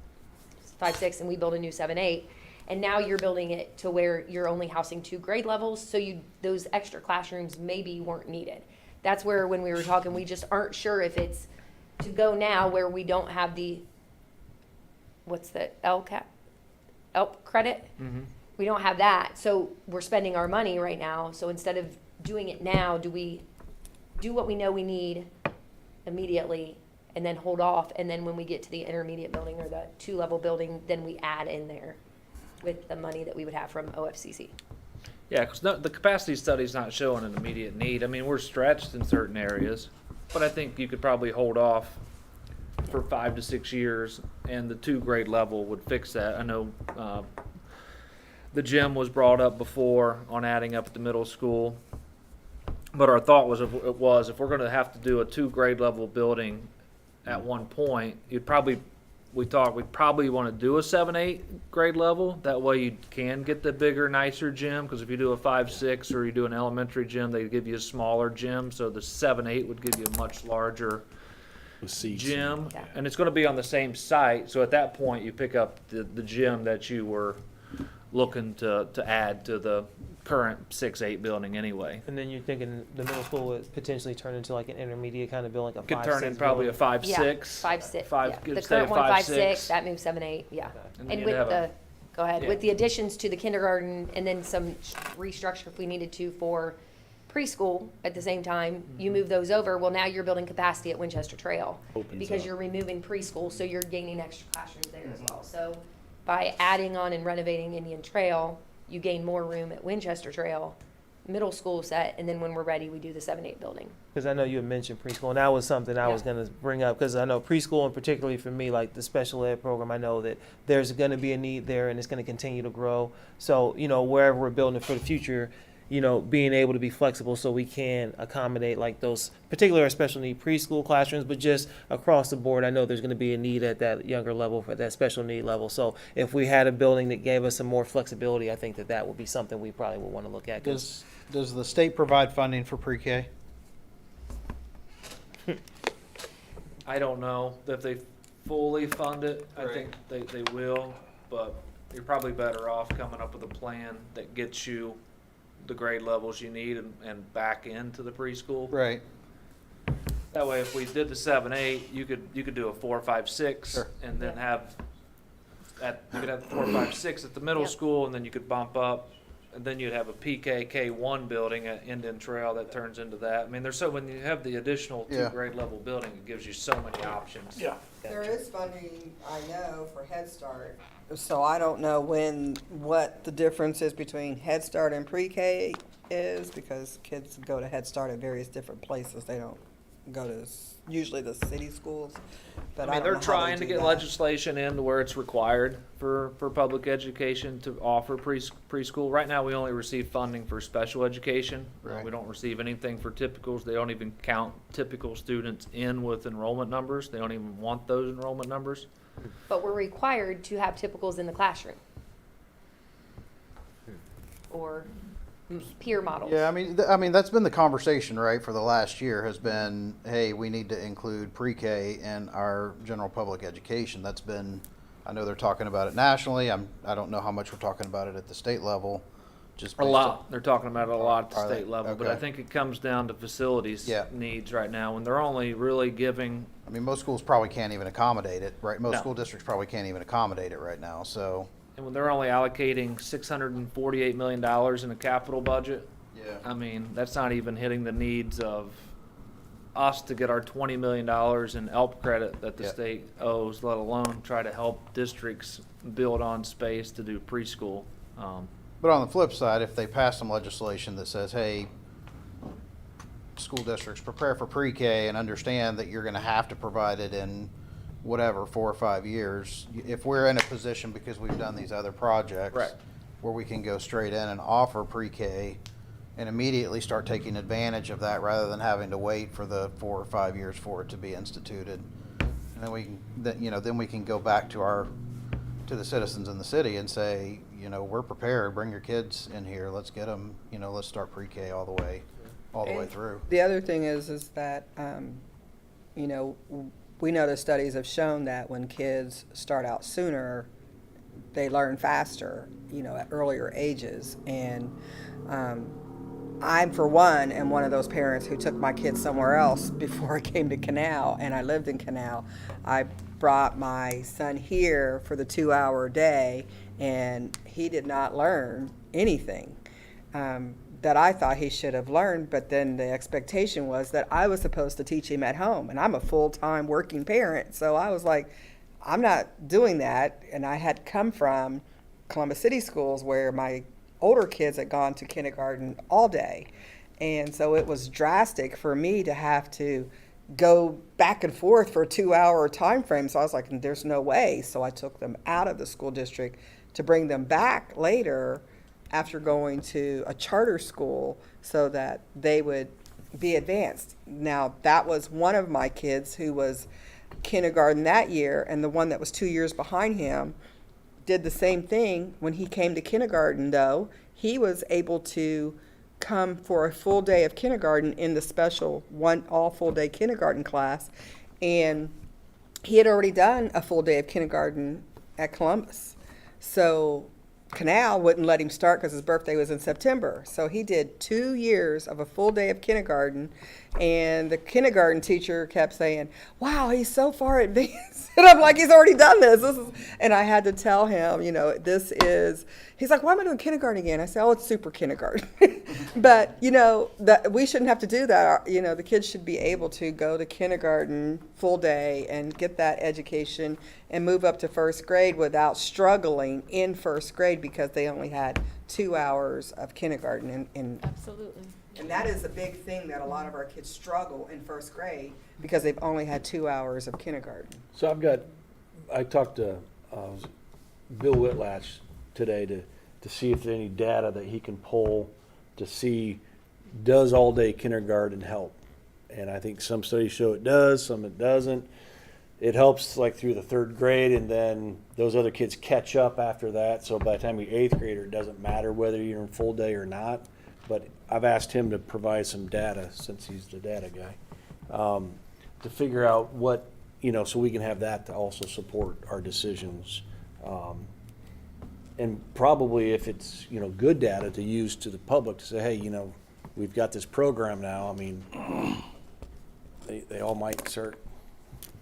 5-6 and we build a new 7-8. And now you're building it to where you're only housing 2 grade levels, so those extra classrooms maybe weren't needed. That's where, when we were talking, we just aren't sure if it's to go now where we don't have the, what's the ELP credit? Mm-hmm. We don't have that, so we're spending our money right now. So instead of doing it now, do we do what we know we need immediately and then hold off, and then when we get to the intermediate building or the 2-level building, then we add in there with the money that we would have from OFCC? Yeah, because the capacity study's not showing an immediate need. I mean, we're stretched in certain areas, but I think you could probably hold off for 5 to 6 years, and the 2 grade level would fix that. I know the gym was brought up before on adding up at the middle school, but our thought was if we're going to have to do a 2 grade level building at one point, we'd probably want to do a 7-8 grade level. That way you can get the bigger, nicer gym, because if you do a 5-6 or you do an elementary gym, they give you a smaller gym. So the 7-8 would give you a much larger With seats. gym, Yeah. and it's going to be on the same site. So at that point, you pick up the gym that you were looking to add to the current 6-8 building anyway. And then you're thinking the middle school would potentially turn into like an intermediate kind of building, like a Could turn 5-6 in probably a building. 5-6. 5-6, Five- yeah. could The stay current at one, 5-6. 5-6, that moves 7-8, yeah. And then And you'd with have the, go ahead, yeah. with the additions to the kindergarten and then some restructure if we needed to for preschool at the same time, you move those over, well, now you're building capacity at Winchester Trail. Opens Because up. you're removing preschool, so you're gaining extra classrooms there as well. So by adding on and renovating Indian Trail, you gain more room at Winchester Trail, middle school set, and then when we're ready, we do the 7-8 building. Because I know you had mentioned preschool, and that was something I was Yeah. going to bring up, because I know preschool, and particularly for me, like the special ed program, I know that there's going to be a need there, and it's going to continue to grow. So, wherever we're building for the future, being able to be flexible so we can accommodate like those particular special need preschool classrooms, but just across the board, I know there's going to be a need at that younger level for that special need level. So if we had a building that gave us some more flexibility, I think that would be something we probably would want to look at. 'Cause Does the state provide funding for pre-K? I don't know if they fully fund it. I Right. think they will, but you're probably better off coming up with a plan that gets you the grade levels you need and back into the preschool. Right. That way, if we did the 7, 8, you could do a 4, 5, 6, Sure. and then have you could have 4, 5, 6 at the middle Yep. school, and then you could bump up, and then you'd have a PK K1 building at Indian Trail that turns into that. I mean, when you have the additional 2 Yeah. grade level building, it gives you so many options. Yeah. There is funding, I know, for Head Start, so I don't know what the difference is between Head Start and pre-K is, because kids go to Head Start at various different places. They don't go to usually the city schools, but I mean, don't they're know how they trying to do get that. legislation in to where it's required for public education to offer preschool. Right now, we only receive funding for special education. Right. We don't receive anything for typicals. They don't even count typical students in with enrollment numbers. They don't even want those enrollment numbers. But we're required to have typicals in the classroom. Or peer models. Yeah, I mean that's been the conversation, right, for the last year has been, hey, we need to include pre-K in our general public education. That's been, I know they're talking about it nationally. I don't know how much we're talking about it at the state level. Just A based lot. They're talking about it a lot at the Are they? state level, but I Okay. think it comes down to facilities Yeah. needs right now, when they're only really giving, I mean, most schools probably can't even accommodate it, right? Most No. school districts probably can't even accommodate it right now, so. and when they're only allocating $648 million in a capital budget, Yeah. I mean, that's not even hitting the needs of us to get our $20 million in ELP credit that the Yeah. state owes, let alone try to help districts build on space to do preschool. But on the flip side, if they pass some legislation that says, hey, school districts prepare for pre-K and understand that you're gonna have to provide it in whatever, 4 or 5 years, if we're in a position because we've done these other projects Right. where we can go straight in and offer pre-K and immediately start taking advantage of that rather than having to wait for the 4 or 5 years for it to be instituted. And then then we can go back to the citizens in the city and say, we're prepared, bring your kids in here, let's get them, let's start pre-K all the way And through. The other thing is that, we know the studies have shown that when kids start out sooner, they learn faster, at earlier ages. And I, for one, am one of those parents who took my kids somewhere else before I came to Canal, and I lived in Canal. I brought my son here for the 2-hour day, and he did not learn anything that I thought he should have learned, but then the expectation was that I was supposed to teach him at home, and I'm a full-time working parent, so I was like, I'm not doing that. And I had come from Columbus City schools where my older kids had gone to kindergarten all day, and so it was drastic for me to have to go back and forth for a 2-hour time frame. So I was like, there's no way. So I took them out of the school district to bring them back later after going to a charter school so that they would be advanced. Now, that was one of my kids who was kindergarten that year, and the one that was 2 years behind him did the same thing. When he came to kindergarten, though, he was able to come for a full day of kindergarten in the special all full day kindergarten class, and he had already done a full day of kindergarten at Columbus. So Canal wouldn't let him start because his birthday was in September. So he did 2 years of a full day of kindergarten, and the kindergarten teacher kept saying, wow, he's so far advanced. And I'm like, he's already done this. And I had to tell him, he's like, why am I doing kindergarten again? I said, oh, it's super kindergarten. But, that we shouldn't have to do that. The kids should be able to go to kindergarten full day and get that education and move up to first grade without struggling in first grade because they only had 2 hours of kindergarten. Absolutely. And that is a big thing that a lot of our kids struggle in first grade because they've only had 2 hours of kindergarten. So I talked to Bill Whitlatch today to see if there's any data that he can pull to see, does all-day kindergarten help? And I think some studies show it does, some it doesn't. It helps like through the 3rd grade, and then those other kids catch up after that. So by the time you're 8th grader, it doesn't matter whether you're in full day or not. But I've asked him to provide some data, since he's the data guy, to figure out what, so we can have that to also support our decisions. And probably if it's, good data to use to the public to say, hey, we've got this program now. I mean, they all might start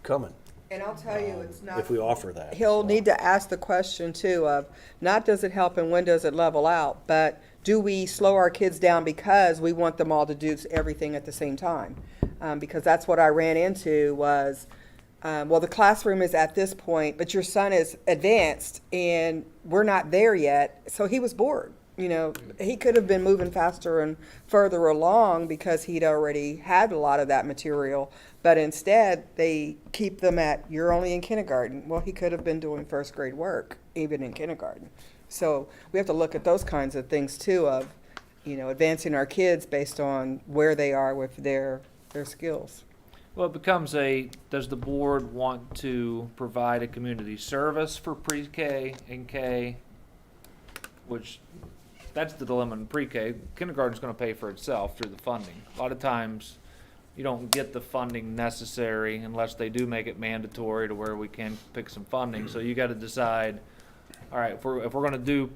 coming. And I'll tell you, it's not. If we offer that. He'll so. need to ask the question too of, not does it help and when does it level out, but do we slow our kids down because we want them all to do everything at the same time? Because that's what I ran into was, well, the classroom is at this point, but your son is advanced and we're not there yet. So he was bored. He could have been moving faster and further along because he'd already had a lot of that material. But instead, they keep them at, you're only in kindergarten. Well, he could have been doing 1st grade work, even in kindergarten. So we have to look at those kinds of things too of, advancing our kids based on where they are with their skills. Well, it becomes does the board want to provide a community service for pre-K and K? Which, that's the dilemma in pre-K. Kindergarten's gonna pay for itself through the funding. A lot of times, you don't get the funding necessary unless they do make it mandatory to where we can pick some funding. So you gotta decide, all right, if we're gonna do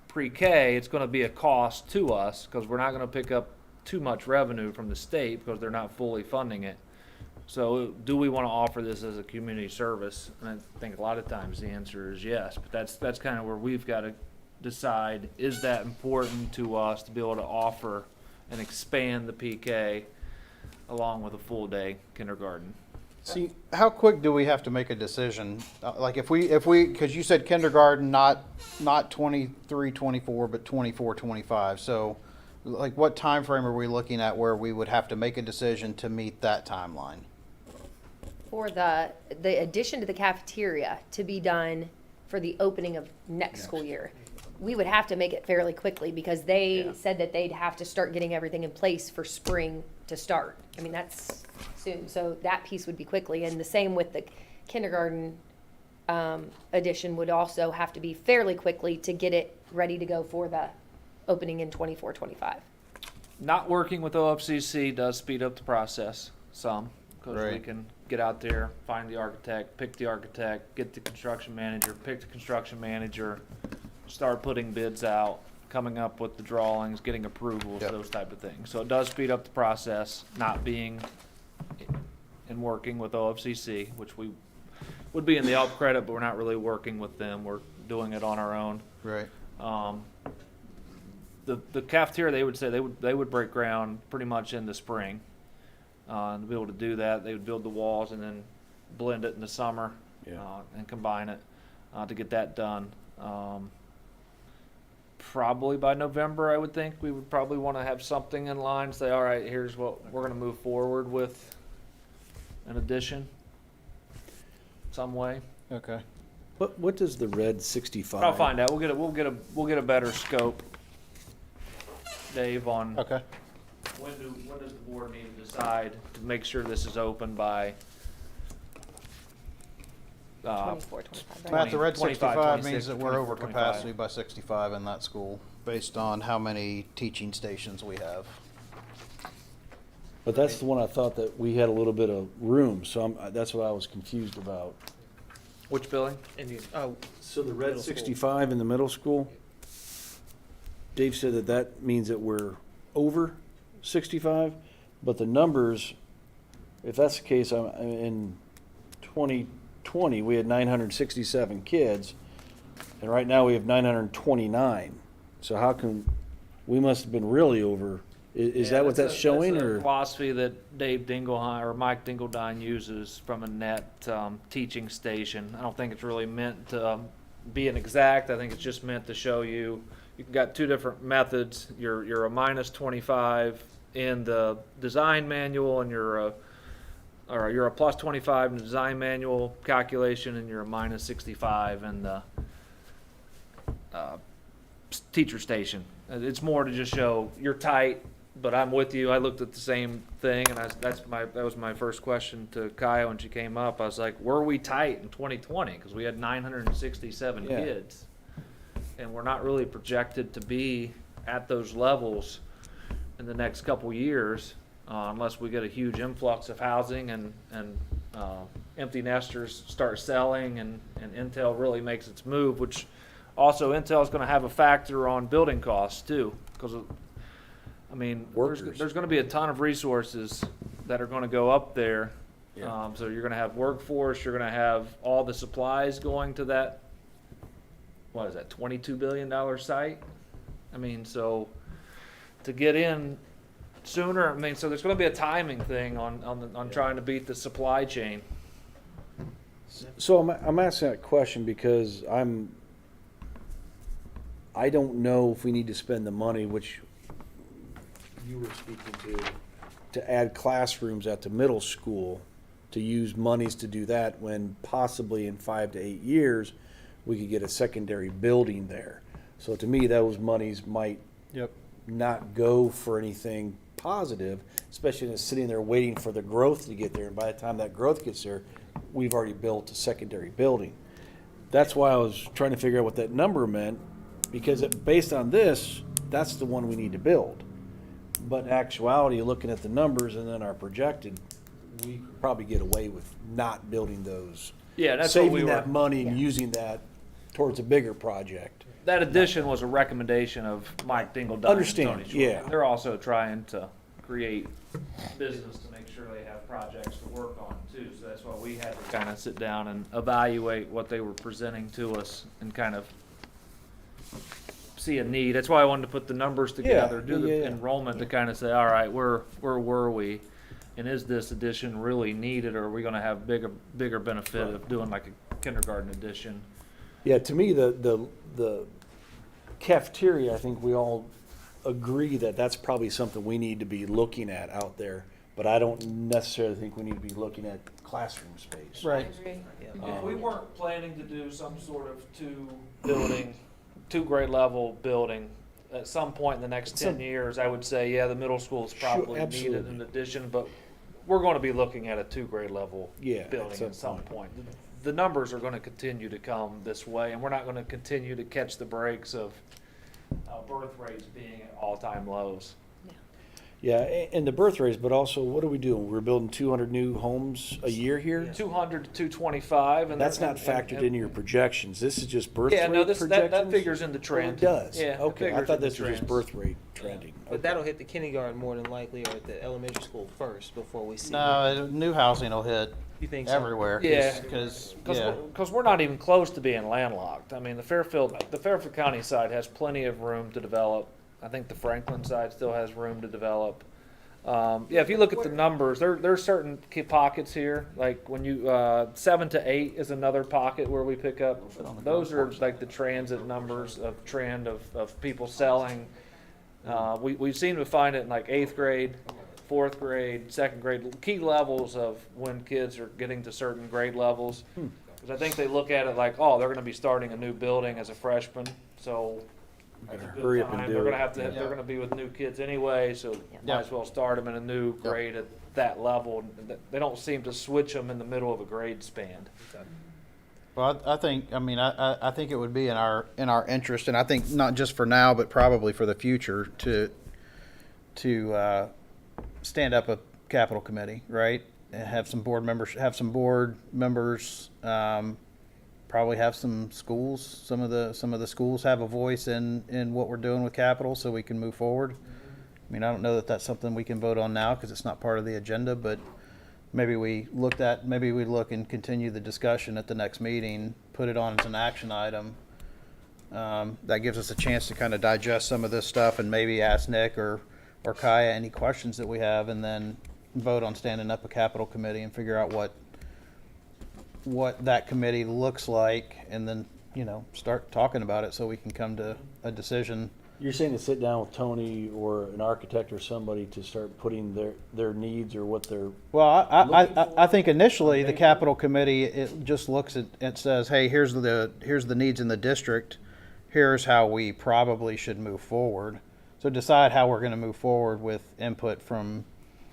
pre-K, it's gonna be a cost to us, because we're not gonna pick up too much revenue from the state because they're not fully funding it. So do we want to offer this as a community service? And I think a lot of times the answer is yes, but that's kind of where we've got to decide, is that important to us to be able to offer and expand the PK along with a full day kindergarten? See, how quick do we have to make a decision? Like if we, because you said kindergarten, not 23, 24, but 24, 25. So like what time frame are we looking at where we would have to make a decision to meet that timeline? For the addition to the cafeteria to be done for the opening of next school year, we would have to make it fairly quickly because they said that they'd have to start getting everything in place for spring to start. I mean, that's soon. So that piece would be quickly. And the same with the kindergarten addition would also have to be fairly quickly to get it ready to go for the opening in 24, 25. Not working with OFCC does speed up the process some, because we Right. can get out there, find the architect, pick the architect, get the construction manager, pick the construction manager, start putting bids out, coming up with the drawings, getting approvals, Yep. those type of things. So it does speed up the process, not being and working with OFCC, which we would be in the help credit, but we're not really working with them. We're doing it on our own. Right. The cafeteria, they would say they would break ground pretty much in the spring. To be able to do that, they would build the walls and then blend it in the summer and combine it to get that done. Probably by November, I would think we would probably want to have something in line. Say, all right, here's what we're going to move forward with, an addition, some way. Okay. What does the red 65? I'll find out. We'll get a better scope, Dave, on Okay. when does the board need to decide to make sure this is open by 24, 25, right? Matt, the red 25, 65 26, means that we're over 25. capacity by 65 in that school, based on how many teaching stations we have. But that's the one I thought that we had a little bit of room, so that's what I was confused about. Which building? So the red Middle school. 65 in the middle school, Dave said that means that we're over 65, but the numbers, if that's the case, in 2020, we had 967 kids, and right now we have 929. So how can, we must have been really over. Is that what that's showing, That's a or? philosophy that Dave Dingelheim or Mike Dingeldine uses from a net teaching station. I don't think it's really meant to be an exact. I think it's just meant to show you got two different methods. You're a minus 25 in the design manual, and you're a plus 25 in the design manual calculation, and you're a minus 65 in the teacher station. It's more to just show you're tight, but I'm with you. I looked at the same thing, and that was my first question to Kaya when she came up. I was like, were we tight in 2020? Because we had 967 Yeah. kids, and we're not really projected to be at those levels in the next couple years, unless we get a huge influx of housing and empty nesters start selling and Intel really makes its move, which also Intel is going to have a factor on building costs too, because I mean, there's Workers. going to be a ton of resources that are going to go up there. Yeah. So you're going to have workforce, you're going to have all the supplies going to that, what is that, $22 billion site? I mean, so to get in sooner, I mean, so there's going to be a timing thing on trying to beat the supply chain. So I'm asking that question because I don't know if we need to spend the money, which you were speaking to add classrooms at the middle school, to use monies to do that when possibly in 5 to 8 years, we could get a secondary building there. So to me, those monies might not go for anything positive, especially when it's sitting there waiting for the growth to get there. And by the time that growth gets there, we've already built a secondary building. That's why I was trying to figure out what that number meant, because based on this, that's the one we need to build. But in actuality, looking at the numbers and then our projected, we could probably get away with not building those. Yeah, that's what we saving were. that money and using that towards a bigger project. That addition was a recommendation of Mike Dingledine. Understand, and Tony Schwartz. yeah. They're also trying to create business to make sure they have projects to work on too. So that's why we had to kind of sit down and evaluate what they were presenting to us and kind of see a need. That's why I wanted to put the numbers together, do the yeah. enrollment to kind of say, all right, where were we? And is this addition really needed, or are we gonna have bigger benefit of doing like a kindergarten addition? Yeah, to me, the cafeteria, I think we all agree that that's probably something we need to be looking at out there, but I don't necessarily think we need to be looking at classroom space. Right. If we weren't planning to do some sort of two grade level building, at some point in the next 10 years, I would say, yeah, the middle school is probably needed absolutely. an addition, but we're going to be looking at a 2 grade level Yeah, at building some at some point. point. The numbers are going to continue to come this way, and we're not going to continue to catch the breaks of birth rates being at all-time lows. Yeah, and the birth rates, but also, what are we doing? We're building 200 new homes a year here? 200 to 225, and That's not factored into your projections. This is just birth rate Yeah, no, projections? that figures in the Oh, trend. it does? Yeah, it Okay, I figures thought in the this was just trends. birth rate trending. But that'll hit the kindergarten more than likely, or at the elementary school first before we see. No, new housing will hit You think so? everywhere. Yeah. Because, Because we're not even close to being landlocked. I mean, the Fairfield County side has plenty of room to develop. I think the Franklin side still has room to develop. Yeah, if you look at the numbers, there's certain key pockets here. Like when you 7 to 8 is another pocket where we pick up. Those are like the transit numbers of trend of people selling. We seem to find it in like 8th grade, 4th grade, 2nd grade, key levels of when kids are getting to certain grade levels. Because I think they look at it like, oh, they're going to be starting a new building as a freshman, so that's a good Hurry up and time. do They're it. going to have to. Yeah. They're going to be with new kids anyway, so Yeah. might as well start them in a new grade at that level. They don't seem to switch them in the middle of a grade span. well, I think, I mean, I think it would be in our interest, and I think not just for now, but probably for the future, to stand up a capital committee, right? And have some board members, probably have some schools, some of the schools have a voice in what we're doing with capital, so we can move forward. I mean, I don't know that that's something we can vote on now, because it's not part of the agenda, but maybe we look and continue the discussion at the next meeting, put it on as an action item. That gives us a chance to kind of digest some of this stuff and maybe ask Nick or Kaya any questions that we have, and then vote on standing up a capital committee and figure out what that committee looks like, and then, start talking about it so we can come to a decision. You're saying to sit down with Tony or an architect or somebody to start putting their needs or what they're, Well, Looking I think initially the Okay. capital committee, it just looks at, it says, hey, here's the needs in the district. here's how we probably should move forward. So decide how we're gonna move forward with input from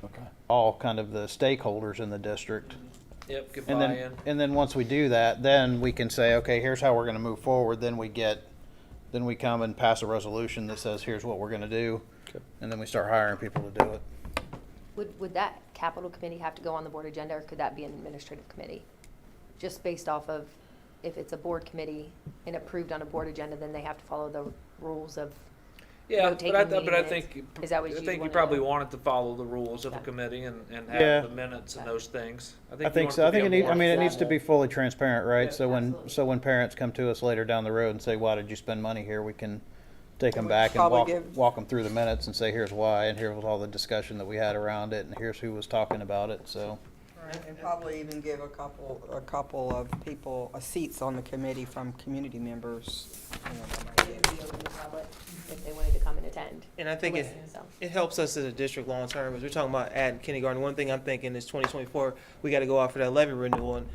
Okay. all kind of the stakeholders in the district. Yep, get And then, buy-in. and then once we do that, then we can say, okay, here's how we're gonna move forward, then we come and pass a resolution that says, here's what we're gonna do. Okay. And then we start hiring people to do it. Would that capital committee have to go on the board agenda, or could that be an administrative committee? Just based off of, if it's a board committee and approved on a board agenda, then they have to follow the rules of, Yeah, rotating but I meeting think, minutes. Is that what I you think you wanna probably do? want it to follow the rules of a Okay. committee and Yeah. have the minutes and those things. I you think want so. I to be think a it needs, I more mean, it needs to formal- be fully transparent, right? Yeah, So when, absolutely. so when parents come to us later down the road and say, why did you spend money here? We can take them We back and probably give- walk them through the minutes and say, here's why, and here was all the discussion that we had around it, and here's who was talking about it, so. And probably even give a couple of people, seats on the committee from community members. You know, that might be it would be open to the public if they wanted to come and attend. And I think Listen, so. it helps us as a district long term, as we're talking about adding kindergarten. One thing I'm thinking is 2024, we got to go out for that levy renewal. And,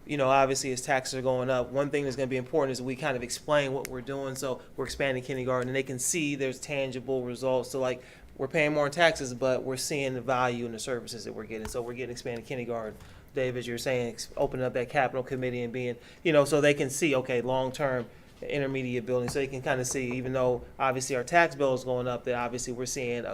you know, obviously as taxes are going up, one thing that's going to be important is we kind of explain what we're doing. So we're expanding kindergarten and they can see there's tangible results. So like, we're paying more in taxes, but we're seeing the value in the services that we're getting. So we're getting expanded kindergarten. Dave, as you're saying, opening up that capital committee and being, you know, so they can see, okay, long-term intermediate building, so they can kind of see, even though obviously our tax bill is going up, that obviously we're seeing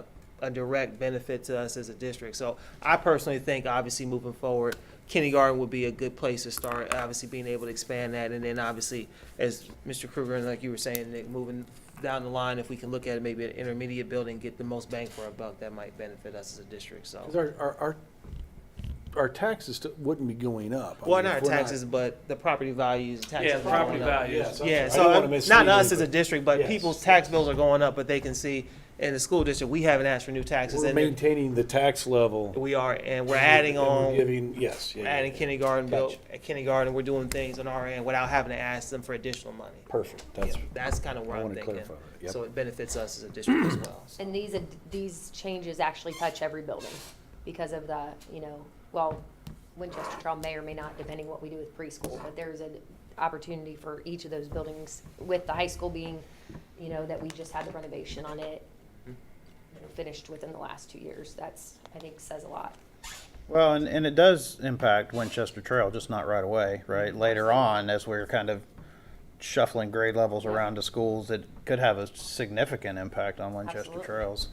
a direct benefit to us as a district. So I personally think, obviously, moving forward, kindergarten would be a good place to start, obviously being able to expand that, and then obviously, as Mr. Kruger and like you were saying, Nick, moving down the line, if we can look at maybe an intermediate building, get the most bang for our buck, that might benefit us as a district, so. 'Cause our taxes wouldn't be going up. I Well, mean, not if our we're taxes, but the property values, taxes. Yeah, are property going up. values. Yes, Yeah, I so don't wanna mislead not us as a anybody. district, but Yes. people's tax bills are going up, but they can see in the school district, we haven't asked for new taxes. We're And maintaining the tax level. we are, and we're adding and we're on, giving, yes, yeah, adding yeah. kindergarten bill, Gotcha. at kindergarten, we're doing things on our end without having to ask them for additional money. Perfect, Yeah, that's, that's kind of where I I'm wanna thinking. clarify that, yep. So it benefits us as a district as well. so. And these changes actually touch every building because of the, you know, well, Winchester Trail may or may not, depending what we do with preschool, but there's an opportunity for each of those buildings, with the high school being, you know, that we just had the renovation on it, you know, finished within the last 2 years. That's, I think, says a lot. Well, and it does impact Winchester Trail, just not right away, right? Later on, as we're kind of shuffling grade levels around to schools, it could have a significant impact on Winchester Absolutely. Trails.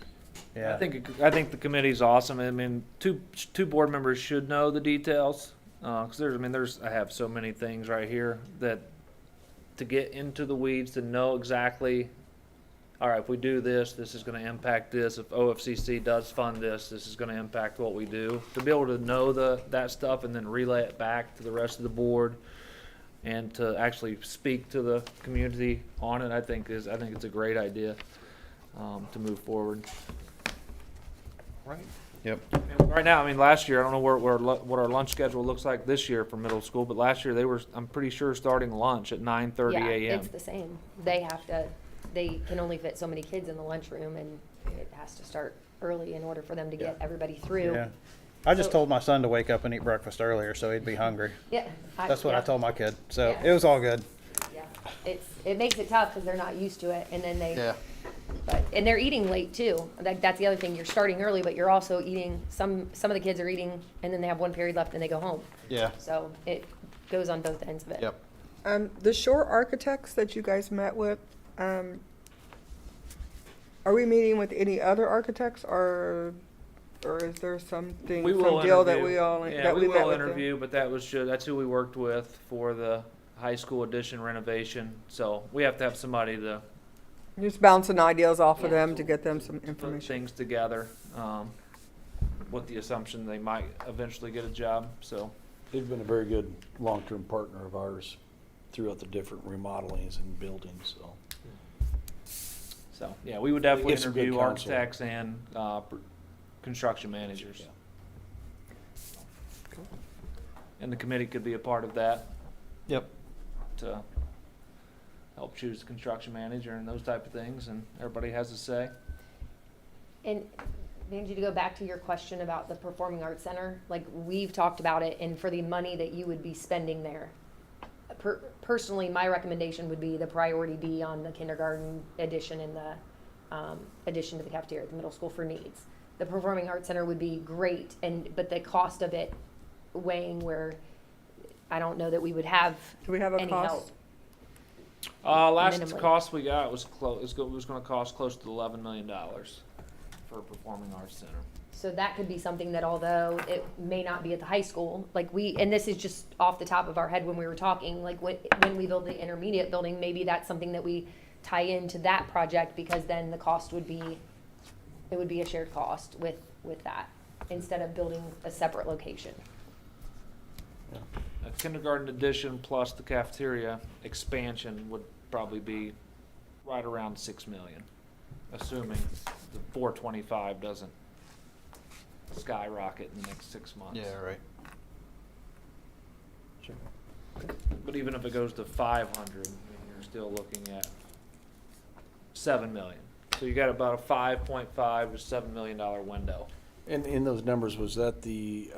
Yeah. I think the committee's awesome. I mean, two board members should know the details, because I have so many things right here that to get into the weeds, to know exactly, all right, if we do this, this is gonna impact this. If OFCC does fund this, this is gonna impact what we do. To be able to know that stuff and then relay it back to the rest of the board and to actually speak to the community on it, I think it's a great idea, to move forward. Right. Yep. Right now, I mean, last year, I don't know what our lunch schedule looks like this year for middle school, but last year I'm pretty sure, starting lunch at 9:30 Yeah, a.m. it's the same. They can only fit so many kids in the lunchroom, and it has to start early in order for them to get everybody through. Yeah. I just So- told my son to wake up and eat breakfast earlier, so he'd be hungry. Yeah. That's what I yeah. told my kid, so Yeah. it was all good. Yeah, it makes it tough because they're not used to it, and then Yeah. and they're eating late too. That's the other thing. You're starting early, but you're also eating. Some of the kids are eating, and then they have one period left, and they go home. Yeah. So it goes on both ends of it. Yep. The Shore Architects that you guys met with, are we meeting with any other architects, or is there something We will from Deal that interview. we all, Yeah, that we we met will with them? interview, but that's who we worked with for the high school addition renovation. So we have to have somebody to Just bouncing ideas off of Yeah. them to get them some put information. things together, with the assumption they might eventually get a job. So They've been a very good long-term partner of ours throughout the different remodelings and buildings, so. yeah, we would definitely get some good interview counsel. architects and construction managers. Yeah. And the committee could be a part of that Yep. to help choose the construction manager and those type of things, and everybody has a say. And Angie, to go back to your question about the Performing Arts Center, like we've talked about it, and for the money that you would be spending there, personally, my recommendation would be the priority be on the kindergarten addition and the addition to the cafeteria at the middle school for needs. The Performing Arts Center would be great, but the cost of it weighing where I don't know that we would have Do we have a any cost? help. Last Minimally. cost we got was it was gonna cost close to $11 million for a Performing Arts Center. So that could be something that, although it may not be at the high school, like and this is just off the top of our head when we were talking, like when we build the intermediate building, maybe that's something that we tie into that project, because then the cost would be, it would be a shared cost with that, instead of building a separate location. A kindergarten addition plus the cafeteria expansion would probably be right around 6 million, assuming the 425 doesn't skyrocket in the next 6 months. Yeah, right. But even if it goes to 500, you're still looking at 7 million. So you got about a 5.5 to $7 million window. And in those numbers, was that the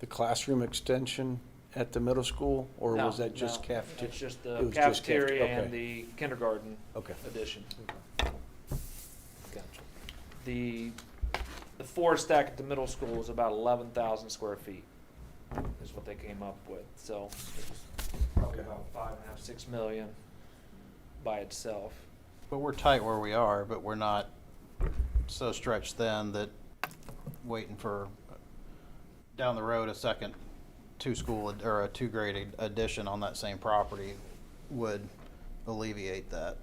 classroom extension at the middle school, or No, was that just no, cafeteria? It's just It the was just cafeteria okay. and the kindergarten Okay. addition. The floor stack at the middle school was about 11,000 square feet, is what they came up with. So it was probably about 5.5, 6 million by itself. But we're tight where we are, but we're not so stretched thin that waiting for down the road a second or a 2-grade addition on that same property would alleviate that.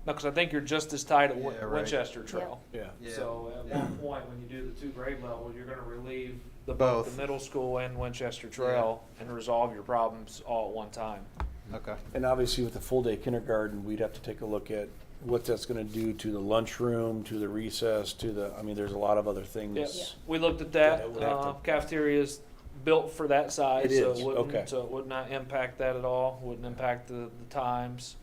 No, because I think you're just as tight at Yeah, right. Winchester Trail. Yeah. So at one point, when you do the 2 grade level, you're gonna relieve both Both. the middle school and Winchester Trail and resolve your problems all at one time. Okay. And obviously with the full day kindergarten, we'd have to take a look at what that's gonna do to the lunchroom, to the recess, I mean, there's a lot of other things. Yeah, we looked at that. Yeah, it would have to- Cafeteria's built for that size, It so is, it wouldn't, okay. so it would not impact that at all. Wouldn't impact the times.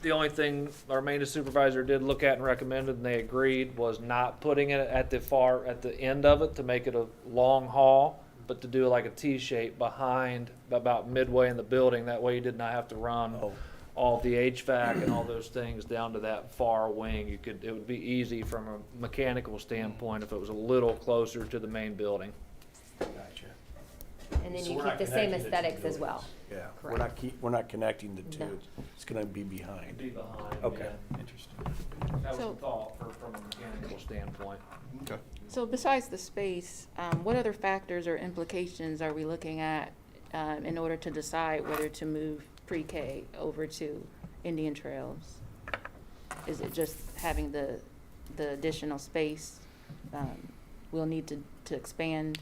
The only thing our maintenance supervisor did look at and recommended, and they agreed, was not putting it at the end of it to make it a long haul, but to do like a T shape behind, about midway in the building. That way you did not have to run Oh. all the HVAC and all those things down to that far wing. It would be easy from a mechanical standpoint if it was a little closer to the main building. Gotcha. And then So you we're keep not the same connecting the two aesthetics as buildings. well. Yeah, Correct. we're not connecting the two, No. it's gonna be behind. Be behind. Okay, yeah. interesting. That was So- the thought from a mechanical standpoint. Okay. So besides the space, what other factors or implications are we looking at in order to decide whether to move pre-K over to Indian Trails? Is it just having the additional space? We'll need to expand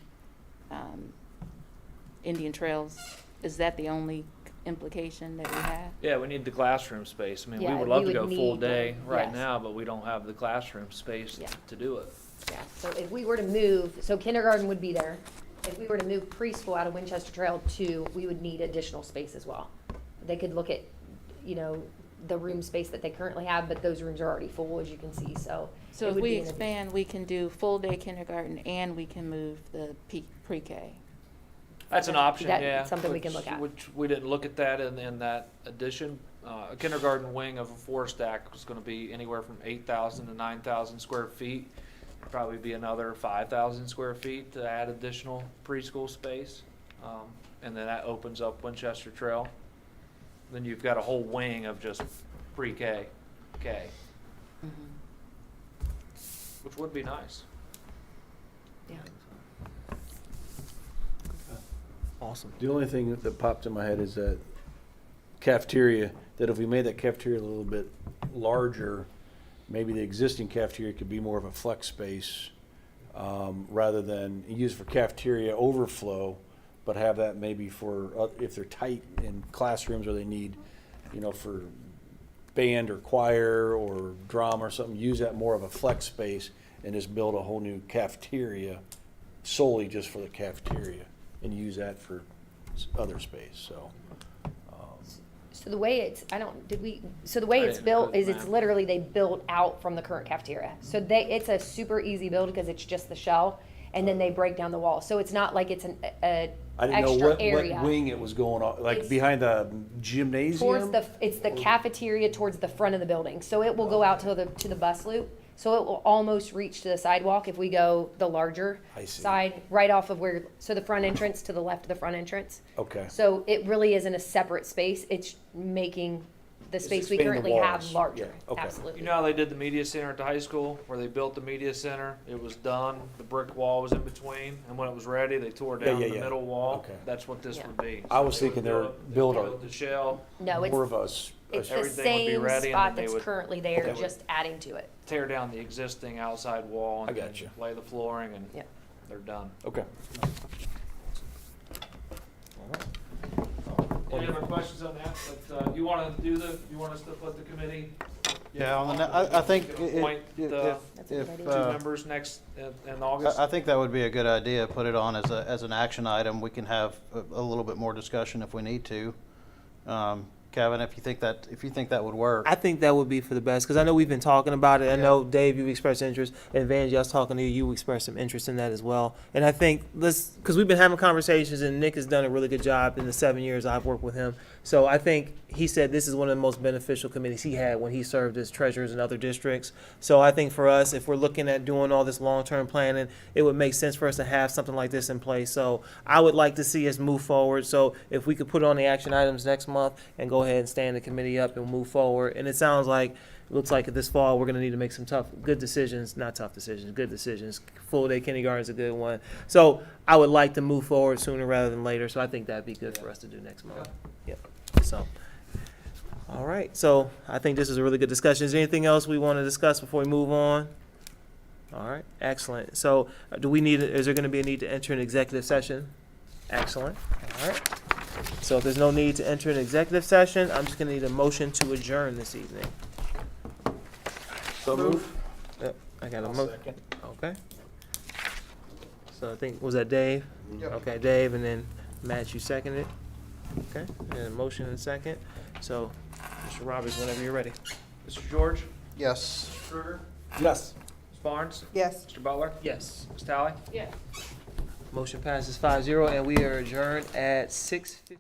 Indian Trails. Is that the only implication that we have? Yeah, we need the classroom space. I mean, we Yeah, would love we to would go full need day the- right yes. now, but we don't have the classroom space Yeah. to do it. Yeah, so if we were to move, so kindergarten would be there. If we were to move preschool out of Winchester Trail to, we would need additional space as well. They could look at, the room space that they currently have, but those rooms are already full, as you can see, so. So it if would we be an addition. expand, we can do full-day kindergarten and we can move the pre-K. That's an option, That- yeah. something we can look at. Which we didn't look at that in that addition. A kindergarten wing of a 4-stack was gonna be anywhere from 8,000 to 9,000 square feet. Probably be another 5,000 square feet to add additional preschool space. And then that opens up Winchester Trail. Then you've got a whole wing of just pre-K, K, which would be nice. Yeah. Awesome. The only thing that popped in my head is that cafeteria, that if we made that cafeteria a little bit larger, maybe the existing cafeteria could be more of a flex space, rather than use for cafeteria overflow, but have that maybe for, if they're tight in classrooms or they need, for band or choir or drama or something, use that more of a flex space and just build a whole new cafeteria solely just for the cafeteria and use that for other space, so. So the way it's, so the way I it's didn't built include is the it's map. literally they build out from the current cafeteria. So it's a super easy build because it's just the shell. and then they break down the wall. So it's not like it's a I didn't know extra what area. wing it was going on, like It's behind the gymnasium? It's the cafeteria towards the front of the building. So it will go out to the bus loop. So it will almost reach to the sidewalk if we go the larger I see. side, right off of so the front entrance to the left of the front entrance. Okay. So it really isn't a separate space. It's making the It's space we expanding the currently have walls. larger. Yeah, okay. Absolutely. You know how they did the media center at the high school, where they built the media center? It was done, the brick wall was in between, and when it was ready, they tore down the yeah. middle wall. Okay. That's what this Yeah. would be. I was So they thinking would they were build the shell, No, more of it's the everything would be same ready, and spot then they that's would- currently there, Okay. just adding to it. tear down the existing outside wall, I and then got you. lay the flooring, and Yeah. they're done. Okay. Any other questions on that? But, you want us to put the committee, Yeah, on the, I think You can appoint the- That's a good if, idea. two members next, in August? I think that would be a good idea, put it on as an action item. We can have a little bit more discussion if we need to. Kevin, if you think that would work. I think that would be for the best, because I know we've been talking about it. I know, Dave, you've expressed interest, and Vanjie, I was talking to you, you expressed some interest in that as well. And I think because we've been having conversations, and Nick has done a really good job in the 7 years I've worked with him. So I think he said this is one of the most beneficial committees he had when he served as treasurers in other districts. So I think for us, if we're looking at doing all this long-term planning, it would make sense for us to have something like this in place. So I would like to see us move forward. So if we could put it on the action items next month and go ahead and stand the committee up and move forward. And it sounds like, looks like this fall, we're gonna need to make some good decisions. Full day kindergarten is a good one. So I would like to move forward sooner rather than later. So I think that'd be good for us to do next month. Yep. So, all right. So I think this is a really good discussion. Is there anything else we want to discuss before we move on? All right. Excellent. So is there going to be a need to enter an executive session? Excellent. All right. So if there's no need to enter an executive session, I'm just going to need a motion to adjourn this evening. So move. Yep. I got a motion. Okay. So I think, was that Dave? Yep. Okay, Dave, and then Matt, you seconded it? Okay, and a motion and a second. So, Mr. Roberts, whenever you're ready. Mr. George? Yes. Mr. Krueger? Yes. Ms. Barnes? Yes. Mr. Butler? Yes. Ms. Tally? Yeah. Motion passes 5-0, and we are adjourned at 6:50.